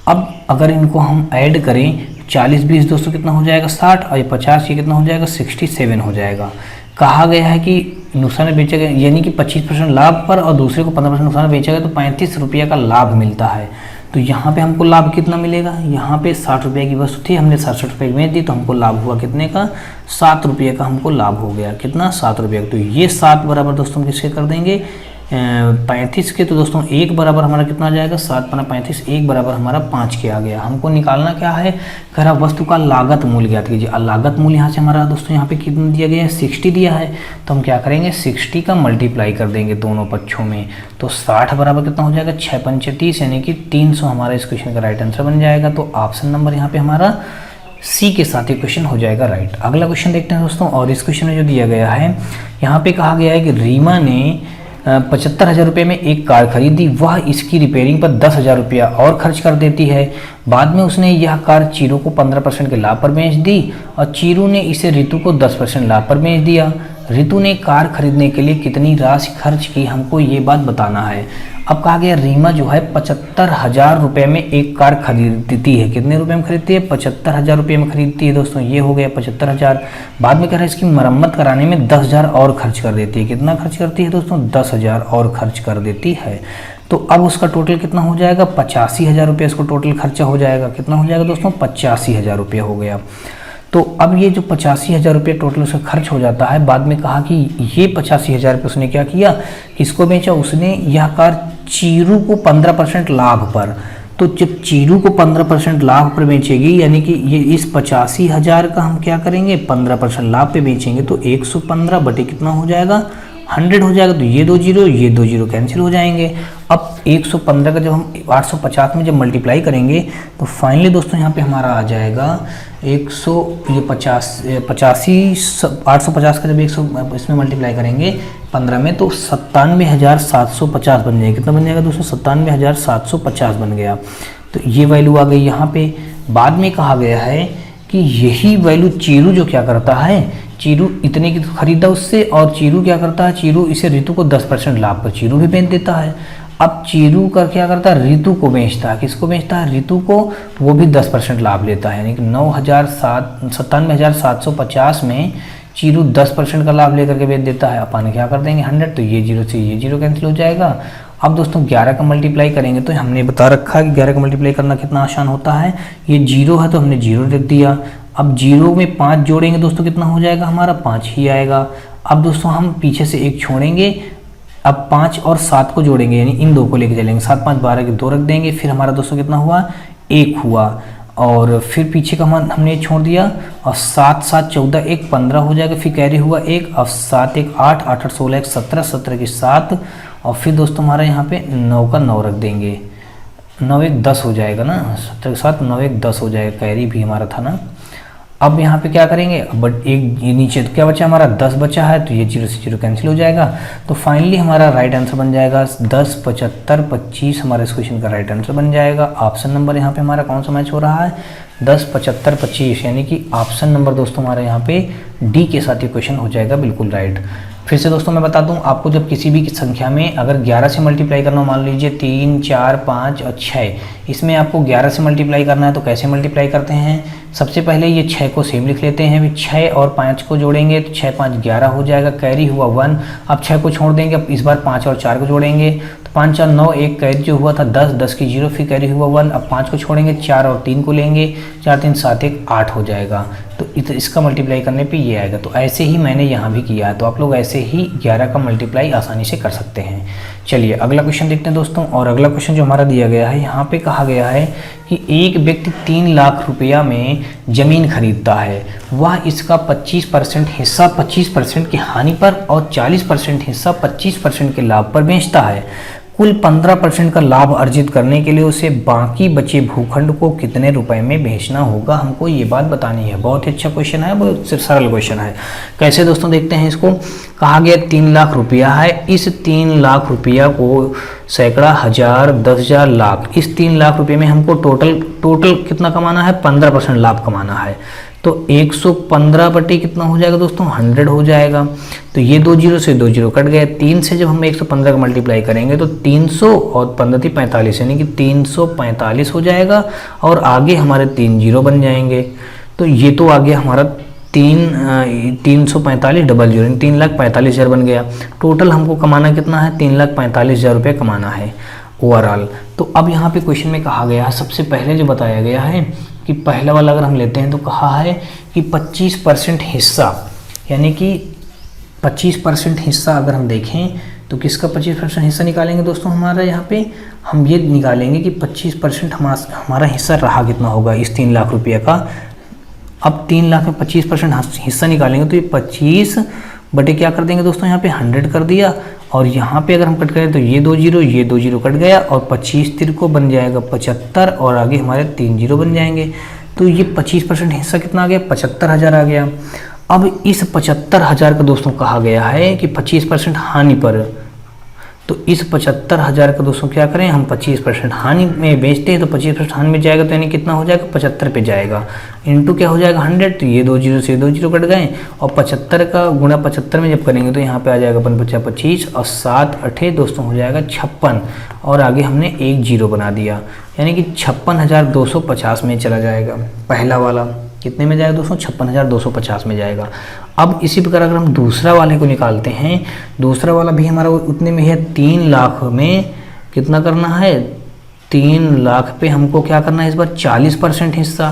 अब अगर इनको हम ऐड करें, 40 20 दोस्तों कितना हो जाएगा 60 और ये 50 ये कितना हो जाएगा 67 हो जाएगा। कहा गया है कि नुकसान में बेचा गया, यानी कि 25% लाभ पर और दूसरे को 15% नुकसान में बेचा गया तो 35 रुपये का लाभ मिलता है। तो यहाँ पे हमको लाभ कितना मिलेगा, यहाँ पे 60 रुपये की वस्तु थी, हमने 67 रुपये की बेच दी, तो हमको लाभ हुआ कितने का, 7 रुपये का हमको लाभ हो गया। कितना, 7 रुपये का। तो ये 7 बराबर दोस्तों किसके कर देंगे, 35 के। तो दोस्तों 1 बराबर हमारा कितना आ जाएगा, 7 × 35, 1 बराबर हमारा 5 के आ गया। हमको निकालना क्या है, कह रहा वस्तु का लागत मूल्य ज्ञात कीजिए। लागत मूल्य यहाँ से हमारा दोस्तों यहाँ पे कितना दिया गया है, 60 दिया है। तो हम क्या करेंगे, 60 का मल्टीप्लाई कर देंगे दोनों पक्षों में। तो 60 बराबर कितना हो जाएगा, 6 पंचे 30, यानी कि 300 हमारा इस क्वेश्चन का राइट आंसर बन जाएगा। तो ऑप्शन नंबर यहाँ पे हमारा सी के साथ ही क्वेश्चन हो जाएगा राइट। अगला क्वेश्चन देखते हैं दोस्तों। और इस क्वेश्चन में जो दिया गया है, यहाँ पे कहा गया है कि रीमा ने 75,000 रुपये में एक कार खरीदी, वह इसकी रिपेयरिंग पर 10,000 रुपया और खर्च कर देती है। बाद में उसने यह कार चीरू को 15% के लाभ पर बेच दी और चीरू ने इसे रितु को 10% लाभ पर बेच दिया। रितु ने कार खरीदने के लिए कितनी राशि खर्च की, हमको ये बात बताना है। अब कहा गया रीमा जो है 75,000 रुपये में एक कार खरीदती है। कितने रुपए में खरीदती है, 75,000 रुपये में खरीदती है दोस्तों, ये हो गया 75,000। बाद में कह रहा है इसकी मरम्मत कराने में 10,000 और खर्च कर देती है। कितना खर्च करती है दोस्तों, 10,000 और खर्च कर देती है। तो अब उसका टोटल कितना हो जाएगा, 85,000 रुपये इसको टोटल खर्चा हो जाएगा। कितना हो जाएगा दोस्तों, 85,000 रुपये हो गया। तो अब ये जो 85,000 रुपये टोटल उसका खर्च हो जाता है, बाद में कहा कि ये 85,000 रुपये उसने क्या किया, किसको बेचा, उसने यह कार चीरू को 15% लाभ पर। तो जब चीरू को 15% लाभ पर बेचेगी, यानी कि ये इस 85,000 का हम क्या करेंगे, 15% लाभ पे बेचेंगे, तो 115 बटे कितना हो जाएगा, 100 हो जाएगा। तो ये 2 जीरो कैंसिल हो जाएंगे। अब 115 का जब हम 850 में जब मल्टीप्लाई करेंगे तो फाइनली दोस्तों यहाँ पे हमारा आ जाएगा 850 का जब 100 इसमें मल्टीप्लाई करेंगे 15 में तो 97,750 बन जाएगा। कितना बन जाएगा दोस्तों, 97,750 बन गया। तो ये वैल्यू आ गई यहाँ पे। बाद में कहा गया है कि यही वैल्यू चीरू जो क्या करता है, चीरू इतने की खरीदा उससे, और चीरू क्या करता है, चीरू इसे रितु को 10% लाभ पर चीरू भी बेच देता है। अब चीरू का क्या करता है, रितु को बेचता है। किसको बेचता है, रितु को, वो भी 10% लाभ लेता है। यानी कि 97,750 में चीरू 10% का लाभ लेकर के बेच देता है। अपन क्या कर देंगे 100, तो ये 0 से ये 0 कैंसिल हो जाएगा। अब दोस्तों 11 का मल्टीप्लाई करेंगे तो हमने बता रखा है कि 11 का मल्टीप्लाई करना कितना आसान होता है। ये 0 है तो हमने 0 रख दिया। अब 0 में 5 जोड़ेंगे दोस्तों, कितना हो जाएगा हमारा, 5 ही आएगा। अब दोस्तों हम पीछे से 1 छोड़ेंगे, अब 5 और 7 को जोड़ेंगे, यानी इन 2 को लेके चलेंगे। 7 5 12 के 2 रख देंगे, फिर हमारा दोस्तों कितना हुआ, 1 हुआ। और फिर पीछे का हमने छोड़ दिया, और 7 7 14 1 15 हो जाएगा, फिर कैरी हुआ 1, अब 7 1 8 8 8 16 1 17 17 की 7, और फिर दोस्तों हमारा यहाँ पे 9 का 9 रख देंगे, 9 1 10 हो जाएगा ना, 17 के साथ 9 1 10 हो जाएगा, कैरी भी हमारा था ना। अब यहाँ पे क्या करेंगे, बट एक ये नीचे तो क्या बचा हमारा 10 बचा है, तो ये 0 से 0 कैंसिल हो जाएगा। तो फाइनली हमारा राइट आंसर बन जाएगा 10 75 25, हमारा इस क्वेश्चन का राइट आंसर बन जाएगा। ऑप्शन नंबर यहाँ पे हमारा कौन सा मैच हो रहा है, 10 75 25, यानी कि ऑप्शन नंबर दोस्तों हमारा यहाँ पे डी के साथ ये क्वेश्चन हो जाएगा बिल्कुल राइट। फिर से दोस्तों मैं बता दूं आपको, जब किसी भी संख्या में अगर 11 से मल्टीप्लाई करना, मान लीजिए 3 4 5 और 6, इसमें आपको 11 से मल्टीप्लाई करना है तो कैसे मल्टीप्लाई करते हैं, सबसे पहले ये 6 को सेम लिख लेते हैं, फिर 6 और 5 को जोड़ेंगे तो 6 5 11 हो जाएगा, कैरी हुआ 1, अब 6 को छोड़ देंगे, अब इस बार 5 और 4 को जोड़ेंगे तो 5 4 9, एक कैरी जो हुआ था 10 10 की 0, फिर कैरी हुआ 1, अब 5 को छोड़ेंगे, 4 और 3 को लेंगे, 4 3 7 1 8 हो जाएगा, तो इसका मल्टीप्लाई करने पे ये आएगा। तो ऐसे ही मैंने यहाँ भी किया है, तो आप लोग ऐसे ही 11 का मल्टीप्लाई आसानी से कर सकते हैं। चलिए अगला क्वेश्चन देखते हैं दोस्तों, और अगला क्वेश्चन जो हमारा दिया गया है, यहाँ पे कहा गया है कि एक व्यक्ति 3 लाख रुपया में ज़मीन खरीदता है, वह इसका 25% हिस्सा 25% की हानि पर और 40% हिस्सा 25% के लाभ पर बेचता है। कुल 15% का लाभ अर्जित करने के लिए उसे बाकी बचे भूखंड को कितने रुपए में बेचना होगा, हमको ये बात बतानी है। बहुत ही अच्छा क्वेश्चन है, बहुत सरल क्वेश्चन है। कैसे दोस्तों देखते हैं इसको, कहा गया 3 लाख रुपया है, इस 3 लाख रुपया को सैकड़ा, हजार, 10,000, लाख, इस 3 लाख रुपये में हमको टोटल कितना कमाना है, 15% लाभ कमाना है। तो 115 बटे कितना हो जाएगा दोस्तों, 100 हो जाएगा। तो ये 2 जीरो से 2 जीरो कट गए, 3 से जब हम 115 का मल्टीप्लाई करेंगे तो 300 और 15 45, यानी कि 345 हो जाएगा, और आगे हमारे 3 जीरो बन जाएंगे। तो ये तो आ गया हमारा 345 डबल जीरो, 3,45,000 बन गया। टोटल हमको कमाना कितना है, 3,45,000 रुपये कमाना है ओवरऑल। तो अब यहाँ पे क्वेश्चन में कहा गया है, सबसे पहले जो बताया गया है कि पहला वाला अगर हम लेते हैं तो कहा है कि 25% हिस्सा, यानी कि 25% हिस्सा अगर हम देखें तो किसका 25% हिस्सा निकालेंगे दोस्तों, हमारा यहाँ पे हम ये निकालेंगे कि 25% हमारा हिस्सा रहा कितना होगा इस 3 लाख रुपये का। अब 3 लाख में 25% हिस्सा निकालेंगे तो ये 25 बटे क्या कर देंगे दोस्तों, यहाँ पे 100 कर दिया, और यहाँ पे अगर हम कट करें तो ये 2 जीरो कट गया, और 25 तिरको बन जाएगा 75, और आगे हमारे 3 जीरो बन जाएंगे। तो ये 25% हिस्सा कितना आ गया, 75,000 आ गया। अब इस 75,000 का दोस्तों कहा गया है कि 25% हानि पर, तो इस 75,000 का दोस्तों क्या करें, हम 25% हानि में बेचते हैं तो 25% हानि में जाएगा, तो यानी कितना हो जाएगा, 75 पे जाएगा, इनटू क्या हो जाएगा 100, तो ये 2 जीरो से 2 जीरो कट गए, और 75 का गुणा 75 में जब करेंगे तो यहाँ पे आ जाएगा 25 और 7 8 दोस्तों हो जाएगा 56, और आगे हमने 1 जीरो बना दिया, यानी कि 56,250 में चला जाएगा। पहला वाला कितने में जाएगा दोस्तों, 56,250 में जाएगा। अब इसी प्रकार अगर हम दूसरा वाले को निकालते हैं, दूसरा वाला भी हमारा उतने में है, 3 लाख में कितना करना है, 3 लाख पे हमको क्या करना है इस बार 40% हिस्सा,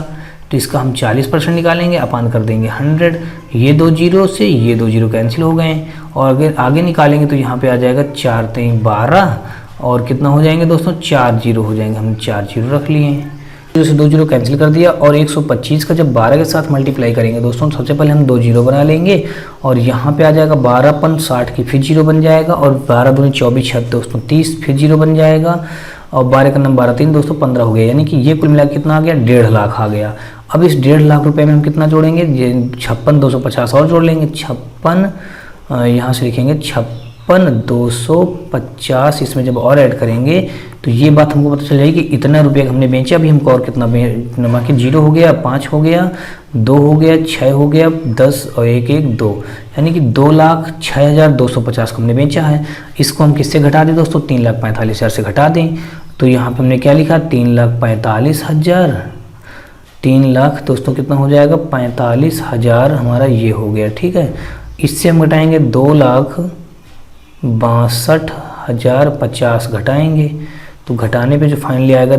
तो इसका हम 40% निकालेंगे, अपान कर देंगे 100, ये 2 जीरो से ये 2 जीरो कैंसिल हो गए, और अगर आगे निकालेंगे तो यहाँ पे आ जाएगा 4 3 12, और कितना हो जाएंगे दोस्तों, 4 जीरो हो जाएंगे, हमने 4 जीरो रख लिए हैं, 0 से 2 जीरो कैंसिल कर दिया। और 125 का जब 12 के साथ मल्टीप्लाई करेंगे दोस्तों, सबसे पहले हम 2 जीरो बना लेंगे, और यहाँ पे आ जाएगा 12 60 की, फिर जीरो बन जाएगा, और 12 दूनी 24 6 दोस्तों 30, फिर जीरो बन जाएगा, और 12 का नंबर 12 3 दोस्तों 15 हो गया, यानी कि ये कुल मिला कितना आ गया, 1.5 लाख आ गया। अब इस 1.5 लाख रुपये में हम कितना जोड़ेंगे, 56,250 और जोड़ लेंगे, 56 यहाँ से लिखेंगे 56,250, इसमें जब और ऐड करेंगे तो ये बात हमको पता चल जाएगी कि इतना रुपया हमने बेचा। अभी हमको और कितना बाकी, 0 हो गया, 5 हो गया, 2 हो गया, 6 हो गया, 10 और 1 1 2, यानी कि 2,06,250 को हमने बेचा है। इसको हम किससे घटा दें दोस्तों, 3,45,000 से घटा दें, तो यहाँ पे हमने क्या लिखा, 3,45,000, 3 लाख दोस्तों कितना हो जाएगा, 45,000 हमारा ये हो गया, ठीक है। इससे हम घटाएंगे 2,62,050 घटाएंगे, तो घटाने पे जो फाइनली आएगा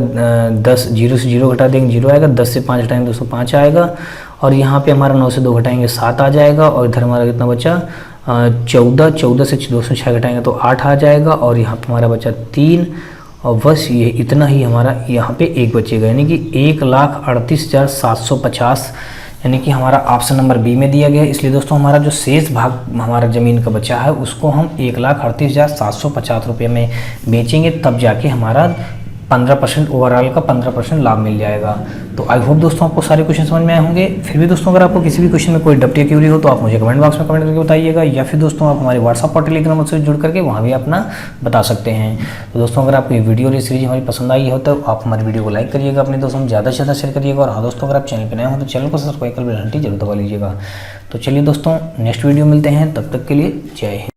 10, 0 से 0 घटा देंगे 0 आएगा, 10 से 5 घटाएंगे 205 आएगा, और यहाँ पे हमारा 9 से 2 घटाएंगे 7 आ जाएगा, और इधर हमारा कितना बचा 14 से 206 घटाएंगे तो 8 आ जाएगा, और यहाँ पे हमारा बचा 3, और बस ये इतना ही हमारा यहाँ पे एक बचेगा, यानी कि 1,38,750, यानी कि हमारा ऑप्शन नंबर बी में दिया गया है। इसलिए दोस्तों हमारा जो शेष भाग हमारा ज़मीन का बचा है उसको हम 1,38,750 रुपये में बेचेंगे, तब जाके हमारा 15% ओवरऑल का 15% लाभ मिल जाएगा। तो आई होप दोस्तों आपको सारे क्वेश्चन समझ में आए होंगे। फिर भी दोस्तों अगर आपको किसी भी क्वेश्चन में कोई डाउट या क्यूरी हो तो आप मुझे कमेंट बॉक्स में कमेंट करके बताइएगा, या फिर दोस्तों आप हमारे व्हाट्सअप और टेलीग्राम से जुड़ करके वहाँ भी अपना बता सकते हैं। तो दोस्तों अगर आपको ये वीडियो और ये सीरीज हमारी पसंद आई हो तो आप हमारी वीडियो को लाइक करिएगा, अपने दोस्तों में ज़्यादा से ज़्यादा शेयर करिएगा। और हाँ दोस्तों अगर आप चैनल पर नए हो तो चैनल को सब्सक्राइब कर बेल घंटी जरूर दबा लीजिएगा। तो चलिए दोस्तों नेक्स्ट वीडियो मिलते हैं, तब तक के लिए जय हिंद।